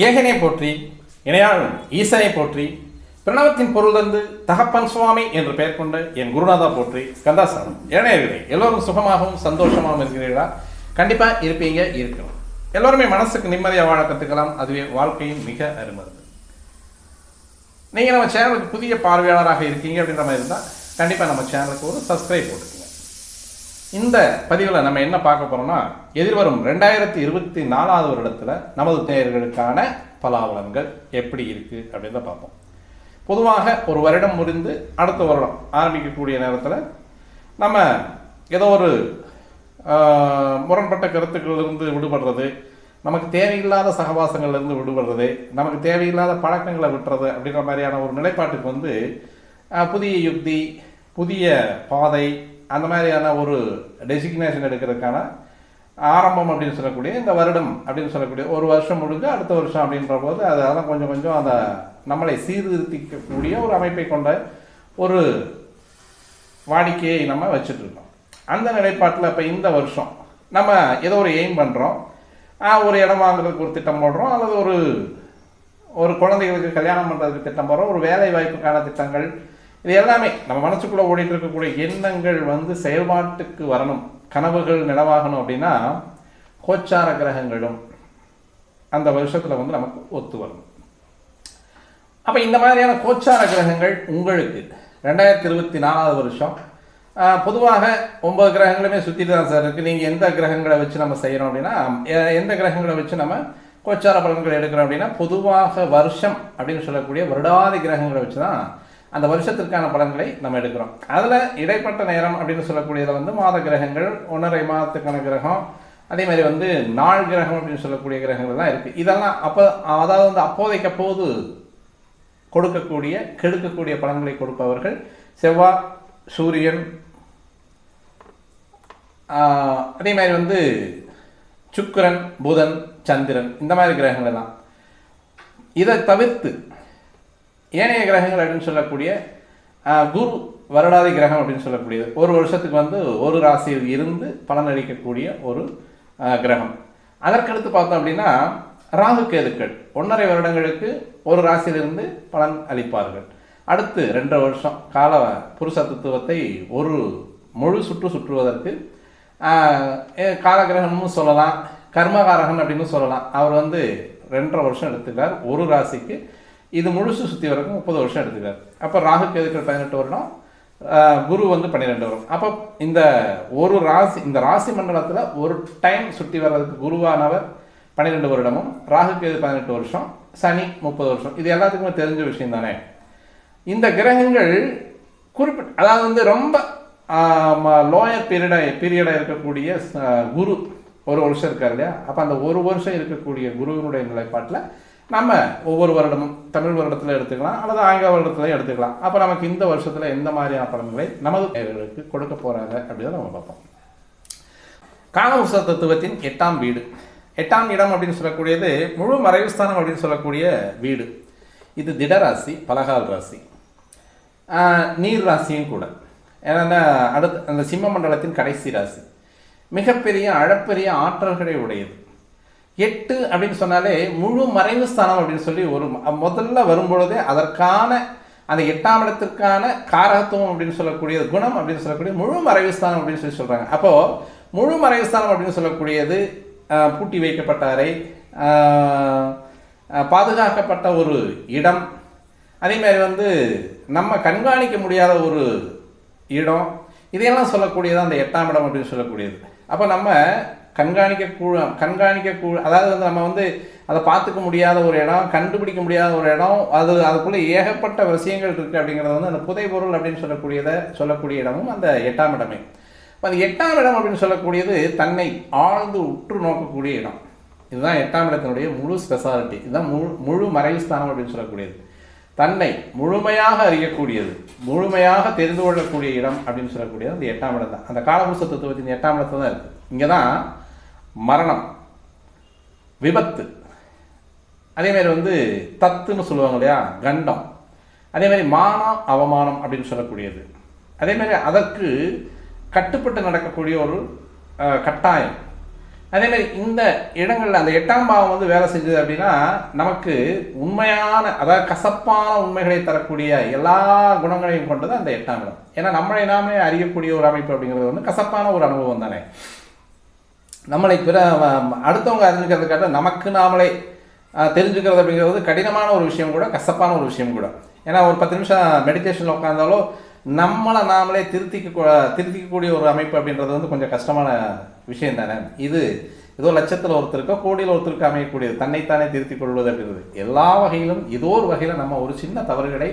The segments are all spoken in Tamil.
ஏகனை போற்றி இணையாளன் ஈசனை போற்றி பிரணவத்தின் பொருளிலிருந்து தகப்பன் சுவாமி என்று பெயர் கொண்ட என் குருநாதா போற்றி ஸ்கந்தாசனம். இளைஞர்களே, எல்லோரும் சுகமாகவும் சந்தோஷமாகவும் இருக்கிறீர்களா? கண்டிப்பாக இருப்பீங்க, இருக்கணும். எல்லோருமே மனசுக்கு நிம்மதியாக வாழ கற்றுக்கலாம். அதுவே வாழ்க்கையின் மிக அருமருந்து. நீங்கள் நம்ம சேனலுக்கு புதிய பார்வையாளராக இருக்கீங்க அப்படின்ற மாதிரி இருந்தால் கண்டிப்பாக நம்ம சேனலுக்கு ஒரு சப்ஸ்கிரைப் போட்டுக்கோங்க. இந்த பதிவில் நம்ம என்ன பார்க்க போகிறோம்னா, எதிர்வரும் 2024 வருடத்தில் நமது நேயர்களுக்கான பலாபலன்கள் எப்படி இருக்குது அப்படின்றத பார்ப்போம். பொதுவாக ஒரு வருடம் முடிந்து அடுத்த வருடம் ஆரம்பிக்கக்கூடிய நேரத்தில் நம்ம ஏதோ ஒரு முரண்பட்ட கருத்துக்களிலிருந்து விடுபடுறது, நமக்கு தேவையில்லாத சகவாசங்கள்லேருந்து விடுபடுறது, நமக்கு தேவையில்லாத பழக்கங்களை விட்டுறது அப்படின்ற மாதிரியான ஒரு நிலைப்பாட்டுக்கு வந்து புதிய யுக்தி, புதிய பாதை, அந்த மாதிரியான ஒரு டெசிக்னேஷன் எடுக்கிறதுக்கான ஆரம்பம் அப்படின்னு சொல்லக்கூடிய இந்த வருடம் அப்படின்னு சொல்லக்கூடிய ஒரு வருஷம் முடிஞ்சு அடுத்த வருஷம் அப்படின்ற போது அதெல்லாம் கொஞ்சம் கொஞ்சம் அந்த நம்மளை சீர்திருத்திக்கக்கூடிய ஒரு அமைப்பை கொண்ட ஒரு வாடிக்கையை நம்ம வச்சுட்ருக்கோம். அந்த நிலைப்பாட்டில் இப்போ இந்த வருஷம் நம்ம ஏதோ ஒரு எய்ம் பண்ணுறோம், ஒரு இடம் வாங்குறதுக்கு ஒரு திட்டம் போடுறோம், அல்லது ஒரு குழந்தைகளுக்கு கல்யாணம் பண்ணுறதுக்கு திட்டம் போடுறோம், ஒரு வேலை வாய்ப்புக்கான திட்டங்கள், இது எல்லாமே நம்ம மனசுக்குள்ளே ஓடிட்டு இருக்கக்கூடிய எண்ணங்கள் வந்து செயல்பாட்டுக்கு வரணும், கனவுகள் நினைவாகணும் அப்படின்னா கோச்சார கிரகங்களும் அந்த வருஷத்தில் வந்து நமக்கு ஒத்து வரணும். அப்போ இந்த மாதிரியான கோச்சார கிரகங்கள் உங்களுக்கு 2024 வருஷம் பொதுவாக 9 கிரகங்களுமே சுற்றி தான் சார் இருக்குது. நீங்கள் எந்த கிரகங்களை வச்சு நம்ம செய்கிறோம் அப்படின்னா, எந்த கிரகங்களை வச்சு நம்ம கோச்சார பலன்கள் எடுக்கிறோம் அப்படின்னா, பொதுவாக வருஷம் அப்படின்னு சொல்லக்கூடிய வருடாதி கிரகங்களை வச்சு தான் அந்த வருஷத்திற்கான பலன்களை நம்ம எடுக்கிறோம். அதில் இடைப்பட்ட நேரம் அப்படின்னு சொல்லக்கூடியதில் வந்து மாத கிரகங்கள், 1.5 மாதத்துக்கான கிரகம், அதே மாதிரி வந்து நாள் கிரகம் அப்படின்னு சொல்லக்கூடிய கிரகங்கள் தான் இருக்குது. இதெல்லாம் அதாவது வந்து அப்போதைக்கு அப்போது கொடுக்கக்கூடிய கெடுக்கக்கூடிய பலன்களை கொடுப்பவர்கள் செவ்வாய், சூரியன், அதே மாதிரி வந்து சுக்கிரன், புதன், சந்திரன், இந்த மாதிரி கிரகங்கள் தான். இதை தவிர்த்து ஏனைய கிரகங்கள் அப்படின்னு சொல்லக்கூடிய குரு வருடாதி கிரகம் அப்படின்னு சொல்லக்கூடியது ஒரு வருஷத்துக்கு வந்து ஒரு ராசியில் இருந்து பலன் அளிக்கக்கூடிய ஒரு கிரகம். அதற்கடுத்து பார்த்தோம் அப்படின்னா ராகு கேதுக்கள் 1.5 வருடங்களுக்கு ஒரு ராசியிலிருந்து பலன் அளிப்பார்கள். அடுத்து 2 வருஷம் கால புருஷ தத்துவத்தை ஒரு முழு சுற்றுவதற்கு காலகிரகம்னு சொல்லலாம், கர்மகாரகன் அப்படின்னு சொல்லலாம். அவர் வந்து 2.5 வருஷம் எடுத்துக்கிறார் ஒரு ராசிக்கு. இது முழுசு சுற்றி வரைக்கும் 30 வருஷம் எடுத்துக்கிறார். அப்போ ராகு கேதுக்கள் 18 வருடம், குரு வந்து 12 வரும். அப்போ இந்த இந்த ராசி மண்டலத்தில் ஒரு டைம் சுற்றி வர்றதுக்கு குருவானவர் 12 வருடமும், ராகு கேது 18 வருஷம், சனி 30 வருஷம். இது எல்லாத்துக்குமே தெரிஞ்ச விஷயம் தானே. இந்த கிரகங்கள் அதாவது வந்து ரொம்ப லோயர் பீரியடாக இருக்கக்கூடிய குரு ஒரு வருஷம் இருக்கார் இல்லையா. அப்போ அந்த ஒரு வருஷம் இருக்கக்கூடிய குருவினுடைய நிலைப்பாட்டில் நம்ம ஒவ்வொரு வருடமும் தமிழ் வருடத்தில் எடுத்துக்கலாம் அல்லது ஆங்கில வருடத்தில் எடுத்துக்கலாம். அப்போ நமக்கு இந்த வருஷத்தில் எந்த மாதிரியான பலன்களை நமது நேயர்களுக்கு கொடுக்க போகிறாங்க அப்படின்றத நம்ம பார்ப்போம். காலபுருஷ தத்துவத்தின் 8ஆம் வீடு, 8ஆம் இடம் அப்படின்னு சொல்லக்கூடியது முழு மறைவுஸ்தானம் அப்படின்னு சொல்லக்கூடிய வீடு. இது திடராசி, பலகால் ராசி, நீர் ராசியும் கூட. ஏன்னா அடுத்து அந்த சிம்ம மண்டலத்தின் கடைசி ராசி, மிகப்பெரிய அளப்பெரிய ஆற்றல்களை உடையது. 8 அப்படின்னு சொன்னாலே முழு மறைவு ஸ்தானம் அப்படின்னு சொல்லி ஒரு முதல்ல வரும்பொழுதே அதற்கான அந்த 8ஆம் இடத்திற்கான காரகத்துவம் அப்படின்னு சொல்லக்கூடியது, குணம் அப்படின்னு சொல்லக்கூடிய முழு மறைவு ஸ்தானம் அப்படின்னு சொல்லி சொல்கிறாங்க. அப்போது முழு மறைவு ஸ்தானம் அப்படின்னு சொல்லக்கூடியது பூட்டி வைக்கப்பட்ட அறை, பாதுகாக்கப்பட்ட ஒரு இடம், அதே மாதிரி வந்து நம்ம கண்காணிக்க முடியாத ஒரு இடம், இதையெல்லாம் சொல்லக்கூடியது அந்த 8ஆம் இடம் அப்படின்னு சொல்லக்கூடியது. அப்போ நம்ம அதாவது வந்து நம்ம வந்து அதை பார்த்துக்க முடியாத ஒரு இடம், கண்டுபிடிக்க முடியாத ஒரு இடம், அதுக்குள்ளே ஏகப்பட்ட விஷயங்கள் இருக்குது அப்படிங்கிறது வந்து அந்த புதைபொருள் அப்படின்னு சொல்லக்கூடிய இடமும் அந்த 8ஆம் இடமே. இப்போ அந்த 8ஆம் இடம் அப்படின்னு சொல்லக்கூடியது தன்னை ஆழ்ந்து உற்று நோக்கக்கூடிய இடம். இதுதான் 8ஆம் இடத்தினுடைய முழு ஸ்பெஷாலிட்டி. இதுதான் முழு மறைவு ஸ்தானம் அப்படின்னு சொல்லக்கூடியது. தன்னை முழுமையாக அறியக்கூடியது, முழுமையாக தெரிந்து கொள்ளக்கூடிய இடம் அப்படின்னு சொல்லக்கூடியது அந்த 8ஆம் இடம் தான். அந்த காலபுருஷ தத்துவத்தின் 8ஆம் இடத்துல தான் இருக்குது. இங்கே தான் மரணம், விபத்து, அதேமாதிரி வந்து தத்துன்னு சொல்லுவாங்க இல்லையா, கண்டம், அதேமாதிரி மானம் அவமானம் அப்படின்னு சொல்லக்கூடியது, அதேமாதிரி அதற்கு கட்டுப்பட்டு நடக்கக்கூடிய ஒரு கட்டாயம், அதே மாதிரி இந்த இடங்கள்ல அந்த 8ஆம் பாவம் வந்து வேலை செஞ்சது அப்படின்னா நமக்கு உண்மையான, அதாவது கசப்பான உண்மைகளை தரக்கூடிய எல்லா குணங்களையும் கொண்டது அந்த 8ஆம் இடம். ஏன்னா நம்மளை நாமே அறியக்கூடிய ஒரு அமைப்பு அப்படிங்கிறது வந்து கசப்பான ஒரு அனுபவம் தானே. நம்மளை அடுத்தவங்க அறிஞ்சுக்கிறதுக்காக நமக்கு நாமளே தெரிஞ்சுக்கிறது அப்படிங்கிறது கடினமான ஒரு விஷயம் கூட, கசப்பான ஒரு விஷயம் கூட. ஏன்னா ஒரு 10 நிமிஷம் மெடிடேஷனில் உட்காந்தாலும் நம்மளை நாமளே திருத்திக்கக்கூடிய ஒரு அமைப்பு அப்படின்றது வந்து கொஞ்சம் கஷ்டமான விஷயம் தானே. இது ஏதோ லட்சத்தில் ஒருத்தருக்கோ கோடியில் ஒருத்தருக்கு அமையக்கூடியது, தன்னைத்தானே திருத்திக் கொள்வது அப்படின்றது எல்லா வகையிலும் ஏதோ ஒரு வகையில் நம்ம ஒரு சின்ன தவறுகளை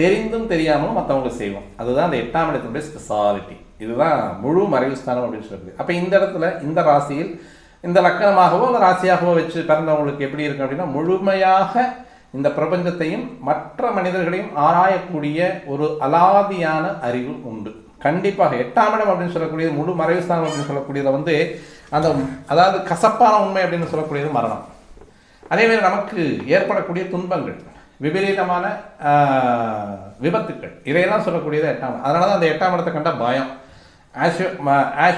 தெரிந்தும் தெரியாமலும் மற்றவங்களுக்கு செய்வோம். அதுதான் அந்த 8ஆம் இடத்தினுடைய ஸ்பெஷாலிட்டி. இதுதான் முழு மறைவு ஸ்தானம் அப்படின்னு சொல்லுது. அப்போ இந்த இடத்துல இந்த ராசியில் இந்த லக்கணமாகவோ அந்த ராசியாகவோ வச்சு பிறந்தவங்களுக்கு எப்படி இருக்கு அப்படின்னா, முழுமையாக இந்த பிரபஞ்சத்தையும் மற்ற மனிதர்களையும் ஆராயக்கூடிய ஒரு அலாதியான அறிவு உண்டு. கண்டிப்பாக 8ஆம் இடம் அப்படின்னு சொல்லக்கூடியது முழு மறைவு ஸ்தானம் அப்படின்னு சொல்லக்கூடியதை வந்து அந்த, அதாவது கசப்பான உண்மை அப்படின்னு சொல்லக்கூடியது மரணம். அதேமாதிரி நமக்கு ஏற்படக்கூடிய துன்பங்கள், விபரீதமான விபத்துக்கள், இதையெல்லாம் சொல்லக்கூடியது 8ஆம். அதனால தான் அந்த 8ஆம் இடத்தை கண்ட பயம். ஆஸ்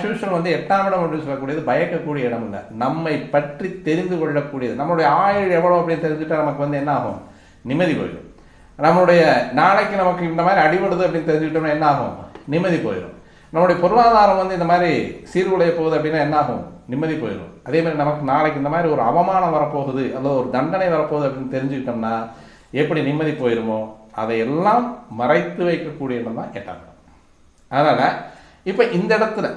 யூஷுவல் வந்து 8ஆம் இடம் அப்படின்னு சொல்லக்கூடியது பயக்கக்கூடிய இடம் இல்லை, நம்மை பற்றி தெரிந்து கொள்ளக்கூடியது. நம்மளுடைய ஆயுள் எவ்வளோ அப்படின்னு தெரிஞ்சுட்டா நமக்கு வந்து என்ன ஆகும், நிம்மதி போயிடும். நம்மளுடைய நாளைக்கு நமக்கு இந்த மாதிரி அடிபடுது அப்படின்னு தெரிஞ்சுக்கிட்டோம்னா என்ன ஆகும், நிம்மதி போயிடும். நம்மளுடைய பொருளாதாரம் வந்து இந்த மாதிரி சீர்குலைய போகுது அப்படின்னா என்ன ஆகும், நிம்மதி போயிடும். அதே மாதிரி நமக்கு நாளைக்கு இந்த மாதிரி ஒரு அவமானம் வரப்போகுது அல்லது ஒரு தண்டனை வரப்போகுது அப்படின்னு தெரிஞ்சுக்கிட்டோம்னா எப்படி நிம்மதி போயிடுமோ அதையெல்லாம் மறைத்து வைக்கக்கூடிய இடம் தான் 8ஆம் இடம். அதனால் இப்போ இந்த இடத்துல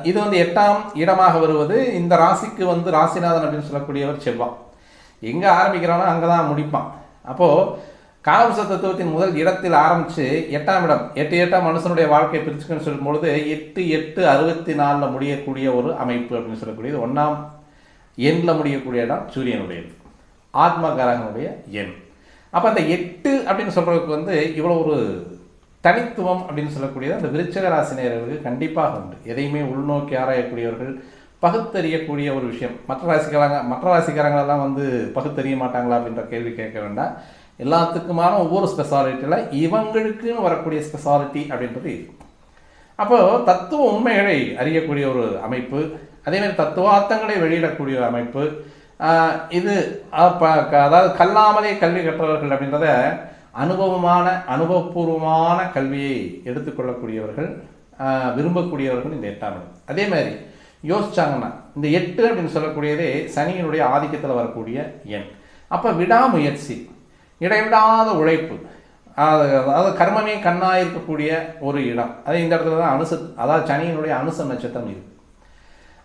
இது வந்து 8ஆம் இடமாக வருவது இந்த ராசிக்கு வந்து ராசிநாதன் அப்படின்னு சொல்லக்கூடியவர் செவ்வாய். எங்கே ஆரம்பிக்கிறானோ அங்கே தான் முடிப்பான். அப்போது காலபுருஷ தத்துவத்தின் முதல் இடத்தில் ஆரம்பித்து 8ஆம் இடம் 8 மனுஷனுடைய வாழ்க்கையை பிரிச்சுக்கன்னு சொல்லும்பொழுது 8/8/64 முடியக்கூடிய ஒரு அமைப்பு அப்படின்னு சொல்லக்கூடியது 1ஆம் எண்ணில் முடியக்கூடிய இடம் சூரியனுடையது, ஆத்மகாரகனுடைய எண். அப்போ அந்த 8 அப்படின்னு சொல்கிறதுக்கு வந்து இவ்வளோ ஒரு தனித்துவம் அப்படின்னு சொல்லக்கூடியது அந்த விருச்சிக ராசினியர்களுக்கு கண்டிப்பாக உண்டு. எதையுமே உள்நோக்கி ஆராயக்கூடியவர்கள், பகுத்தறியக்கூடிய ஒரு விஷயம். மற்ற ராசிக்காரங்களெல்லாம் வந்து பகுத்தறிய மாட்டாங்களா அப்படின்ற கேள்வி கேட்க வேண்டாம். எல்லாத்துக்குமான ஒவ்வொரு ஸ்பெஷாலிட்டியில் இவங்களுக்குன்னு வரக்கூடிய ஸ்பெஷாலிட்டி அப்படின்றது இருக்கும். அப்போது தத்துவ உண்மைகளை அறியக்கூடிய ஒரு அமைப்பு, அதேமாதிரி தத்துவார்த்தங்களை வெளியிடக்கூடிய ஒரு அமைப்பு. இது அதாவது கல்லாமலே கல்வி கற்றவர்கள் அப்படின்றத அனுபவபூர்வமான கல்வியை எடுத்துக்கொள்ளக்கூடியவர்கள், விரும்பக்கூடியவர்கள் இந்த 8ஆம் இடம். அதே மாதிரி யோசிச்சாங்கன்னா இந்த 8 அப்படின்னு சொல்லக்கூடியதே சனியினுடைய ஆதிக்கத்தில் வரக்கூடிய எண். அப்போ விடாமுயற்சி, இடைவிடாத உழைப்பு, அதாவது கர்மமே கண்ணாக இருக்கக்கூடிய ஒரு இடம். அது இந்த இடத்துல தான் அதாவது சனியினுடைய அனுச நட்சத்திரம் இருக்குது.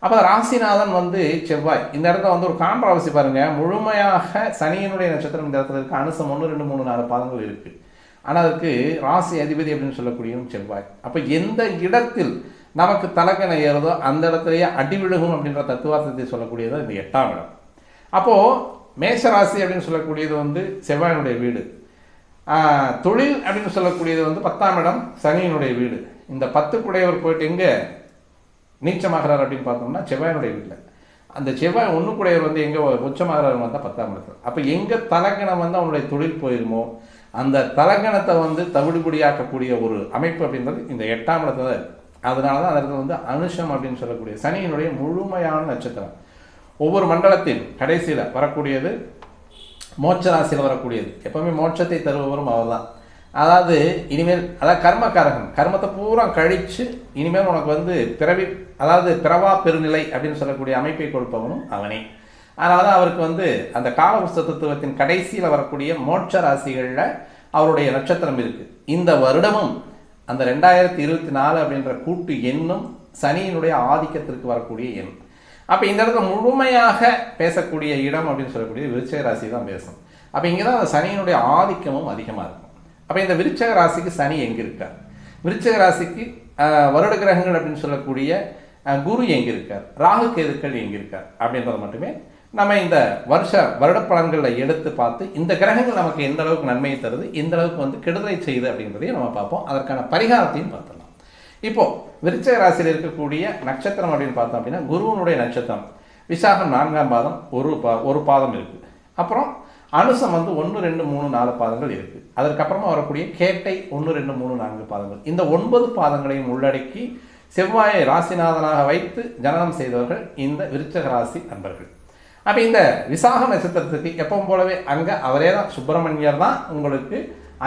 அப்போ ராசிநாதன் வந்து செவ்வாய். இந்த இடத்துல வந்து ஒரு கான்ட்ராவர்சி பாருங்கள். முழுமையாக சனியினுடைய நட்சத்திரம் இந்த இடத்துல இருக்குது. அனுசம் 1, 2, 3, 4 பாதங்கள் இருக்குது. ஆனால் அதுக்கு ராசி அதிபதி அப்படின்னு சொல்லக்கூடியவும் செவ்வாய். அப்போ எந்த இடத்தில் நமக்கு தலக்கணை ஏறுதோ அந்த இடத்துலையே அடி விழுகும் அப்படின்ற தத்துவார்த்தத்தை சொல்லக்கூடியது இந்த 8ஆம் இடம். அப்போது மேஷராசி அப்படின்னு சொல்லக்கூடியது வந்து செவ்வாயினுடைய வீடு. தொழில் அப்படின்னு சொல்லக்கூடியது வந்து 10ஆம் இடம் சனியினுடைய வீடு. இந்த 10 குடையவர் போயிட்டு எங்கே நீச்சமாகிறார் அப்படின்னு பார்த்தோம்னா செவ்வாயினுடைய வீட்டில். அந்த செவ்வாய் 1 குடையவர் வந்து எங்கே உச்சமாகிறார் வந்தால் 10ஆம் இடத்துல. அப்போ எங்கே தலக்கணம் வந்து அவனுடைய தொழில் போயிருமோ அந்த தலக்கணத்தை வந்து தவிடுபடியாக்கக்கூடிய ஒரு அமைப்பு அப்படின்றது இந்த 8ஆம் இடத்துல தான் இருக்குது. அதனால தான் அந்த இடத்துல வந்து அனுஷம் அப்படின்னு சொல்லக்கூடிய சனியினுடைய முழுமையான நட்சத்திரம். ஒவ்வொரு மண்டலத்தின் கடைசியில் வரக்கூடியது மோட்ச ராசியில் வரக்கூடியது. எப்பவுமே மோட்சத்தை தருபவரும் அவர் தான். அதாவது இனிமேல் கர்மக்காரகன், கர்மத்தை பூரா கழித்து இனிமேல் உனக்கு வந்து பிறவா பெருநிலை அப்படின்னு சொல்லக்கூடிய அமைப்பை கொடுப்பவனும் அவனே. அதனால தான் அவருக்கு வந்து அந்த காலபுருஷ தத்துவத்தின் கடைசியில் வரக்கூடிய மோட்ச ராசிகளில் அவருடைய நட்சத்திரம் இருக்குது. இந்த வருடமும் அந்த 2024 அப்படின்ற கூட்டு எண்ணும் சனியினுடைய ஆதிக்கத்திற்கு வரக்கூடிய எண். அப்போ இந்த இடத்துல முழுமையாக பேசக்கூடிய இடம் அப்படின்னு சொல்லக்கூடிய விருச்சிக ராசி தான் பேசும். அப்போ இங்கே தான் அந்த சனியினுடைய ஆதிக்கமும் அதிகமாக இருக்கும். அப்போ இந்த விருச்சிக ராசிக்கு சனி எங்கே இருக்கார், விருச்சிக ராசிக்கு வருட கிரகங்கள் அப்படின்னு சொல்லக்கூடிய குரு எங்கே இருக்கார், ராகு கேதுக்கள் எங்கே இருக்கார் அப்படின்றத மட்டுமே நம்ம இந்த வருட பலன்களில் எடுத்து பார்த்து இந்த கிரகங்கள் நமக்கு எந்த அளவுக்கு நன்மையை தருது, எந்த அளவுக்கு வந்து கெடுதலை செய்யுது அப்படின்றதையும் நம்ம பார்ப்போம். அதற்கான பரிகாரத்தையும் பார்த்துடலாம். இப்போது விருச்சிக ராசியில் இருக்கக்கூடிய நட்சத்திரம் அப்படின்னு பார்த்தோம் அப்படின்னா குருவனுடைய நட்சத்திரம் விசாகம் 4ஆம் பாதம் ஒரு பாதம் இருக்குது. அப்புறம் அனுசம் வந்து 1, 2, 3, 4 பாதங்கள் இருக்குது. அதற்கப்புறமா வரக்கூடிய கேட்டை 1, 2, 3, 4 பாதங்கள். இந்த 9 பாதங்களையும் உள்ளடக்கி செவ்வாயை ராசிநாதனாக வைத்து ஜனனம் செய்தவர்கள் இந்த விருச்சக ராசி அன்பர்கள். அப்போ இந்த விசாக நட்சத்திரத்துக்கு எப்பவும் போலவே அங்கே அவரே தான் சுப்பிரமணியர் தான் உங்களுக்கு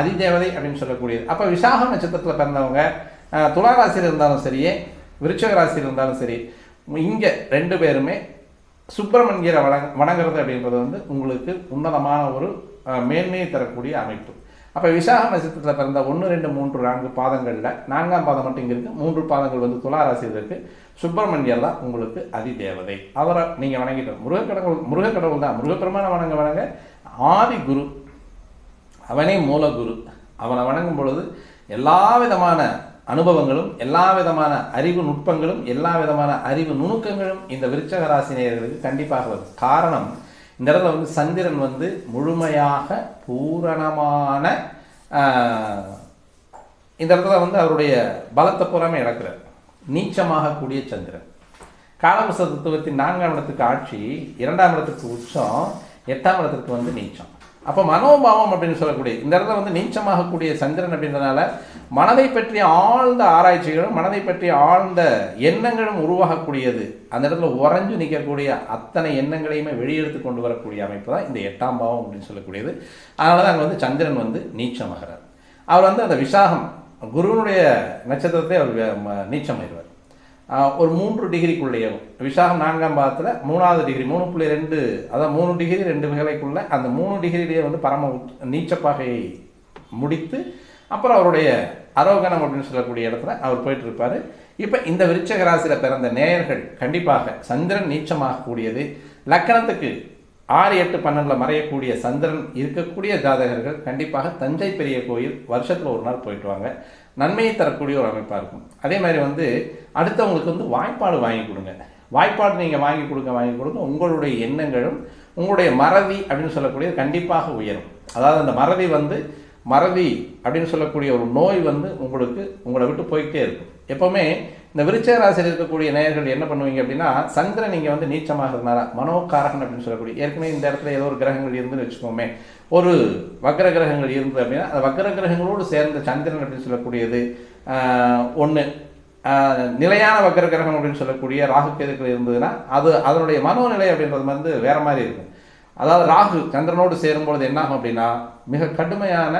அதிதேவதை அப்படின்னு சொல்லக்கூடியது. அப்போ விசாக நட்சத்திரத்தில் பிறந்தவங்க துலா ராசியில் இருந்தாலும் சரியே விருச்சக ராசியில் இருந்தாலும் சரி, இங்கே 2 பேருமே சுப்பிரமணியரை வணங்குறது அப்படின்றது வந்து உங்களுக்கு உன்னதமான ஒரு மேன்மையை தரக்கூடிய அமைப்பு. அப்போ விசாக நட்சத்திரத்தில் பிறந்த 1, 2, 3, 4 பாதங்களில் 4ஆம் பாதம் மட்டும் இங்கே இருக்குது. 3 பாதங்கள் வந்து துலா ராசியில் இருக்குது. சுப்பிரமணியர் தான் உங்களுக்கு அதிதேவதை. அவரை நீங்கள் வணங்கிட்டு முருகக்கடவுள் தான். முருகப்பெருமான வணங்க ஆதி குரு, அவனே மூலகுரு. அவனை வணங்கும் பொழுது எல்லா விதமான அனுபவங்களும், எல்லா விதமான அறிவு நுட்பங்களும், எல்லா விதமான அறிவு நுணுக்கங்களும் இந்த விருச்சக ராசினியர்களுக்கு கண்டிப்பாக வருது. காரணம், இந்த இடத்துல வந்து சந்திரன் வந்து முழுமையாக பூரணமான இந்த இடத்துல வந்து அவருடைய பலத்தை புறமே இழக்கிறார். நீச்சமாக கூடிய சந்திரன் காலபுருஷ தத்துவத்தின் 4ஆம் இடத்துக்கு ஆட்சி, 2ஆம் இடத்துக்கு உச்சம், 8ஆம் இடத்துக்கு வந்து நீச்சம். அப்போ மனோபாவம் அப்படின்னு சொல்லக்கூடிய இந்த இடத்துல வந்து நீச்சமாகக்கூடிய சந்திரன் அப்படின்றதுனால மனதை பற்றிய ஆழ்ந்த ஆராய்ச்சிகளும் மனதை பற்றிய ஆழ்ந்த எண்ணங்களும் உருவாகக்கூடியது. அந்த இடத்துல உறைஞ்சு நிற்கக்கூடிய அத்தனை எண்ணங்களையுமே வெளியெடுத்து கொண்டு வரக்கூடிய அமைப்பு தான் இந்த 8ஆம் பாவம் அப்படின்னு சொல்லக்கூடியது. அதனால தான் அங்கே வந்து சந்திரன் வந்து நீச்சமாகிறார். அவர் வந்து அந்த விசாகம் குருவனுடைய நட்சத்திரத்தை அவர் நீச்சமாயிருவார். ஒரு 3 டிகிரிக்குள்ளேயே விசாகம் 4ஆம் பாதத்தில் 3வது டிகிரி 3.2, அதாவது 3 டிகிரி 2 விகலைக்குள்ள அந்த 3 டிகிரிலேயே வந்து பரம நீச்சப்பாகையை முடித்து அப்புறம் அவருடைய அரோகணம் அப்படின்னு சொல்லக்கூடிய இடத்துல அவர் போயிட்டு இருப்பார். இப்போ இந்த விருச்சக ராசியில் பிறந்த நேயர்கள் கண்டிப்பாக சந்திரன் நீச்சமாகக்கூடியது, லக்கணத்துக்கு 6, 8, 12 மறையக்கூடிய சந்திரன் இருக்கக்கூடிய ஜாதகர்கள் கண்டிப்பாக தஞ்சை பெரிய கோயில் வருஷத்தில் ஒரு நாள் போயிட்டு வாங்க. நன்மையை தரக்கூடிய ஒரு அமைப்பாக இருக்கும். அதே மாதிரி வந்து அடுத்தவங்களுக்கு வந்து வாய்ப்பாடு வாங்கி கொடுங்க. வாய்ப்பாடு நீங்கள் வாங்கி கொடுங்க உங்களுடைய எண்ணங்களும் உங்களுடைய மறதி அப்படின்னு சொல்லக்கூடியது கண்டிப்பாக உயரும். அதாவது அந்த மறதி அப்படின்னு சொல்லக்கூடிய ஒரு நோய் வந்து உங்களை விட்டு போய்கிட்டே இருக்கும். எப்போவுமே இந்த விருச்சக ராசியில் இருக்கக்கூடிய நேயர்கள் என்ன பண்ணுவீங்க அப்படின்னா, சந்திரன் நீங்கள் வந்து நீச்சமாகிறதுனால மனோகாரகன் அப்படின்னு சொல்லக்கூடிய ஏற்கனவே இந்த இடத்துல ஏதோ ஒரு கிரகங்கள் இருந்துன்னு வச்சுக்கோமே, ஒரு வக்ர கிரகங்கள் இருந்தது அப்படின்னா அந்த வக்ர கிரகங்களோடு சேர்ந்த சந்திரன் அப்படின்னு சொல்லக்கூடியது ஒன்று நிலையான வக்ர கிரகம் அப்படின்னு சொல்லக்கூடிய ராகு கேதுக்கள் இருந்ததுன்னா அதனுடைய மனோநிலை அப்படின்றது வந்து வேற மாதிரி இருக்கும். அதாவது ராகு சந்திரனோடு சேரும்பொழுது என்னாகும் அப்படின்னா மிக கடுமையான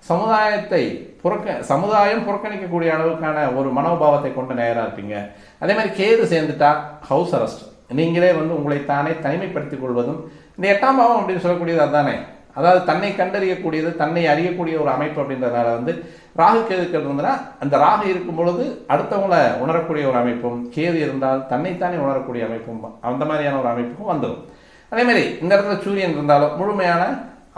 சமுதாயம் புறக்கணிக்கக்கூடிய அளவுக்கான ஒரு மனோபாவத்தை கொண்ட நேராக இருப்பீங்க. அதே மாதிரி கேது சேர்ந்துட்டா ஹவுஸ் அரெஸ்ட், நீங்களே வந்து உங்களைத்தானே தனிமைப்படுத்திக் கொள்வதும் இந்த 8ஆம் பாவம் அப்படின்னு சொல்லக்கூடியது அதுதானே. அதாவது தன்னை கண்டறியக்கூடியது, தன்னை அறியக்கூடிய ஒரு அமைப்பு அப்படின்றதுனால வந்து ராகு கேதுக்கள் இருந்ததுன்னா அந்த ராகு இருக்கும் பொழுது அடுத்தவங்களை உணரக்கூடிய ஒரு அமைப்பும், கேது இருந்தால் தன்னைத்தானே உணரக்கூடிய அமைப்பும், அந்த மாதிரியான ஒரு அமைப்பும் வந்துடும். அதே மாதிரி இந்த இடத்துல சூரியன் இருந்தாலும் முழுமையான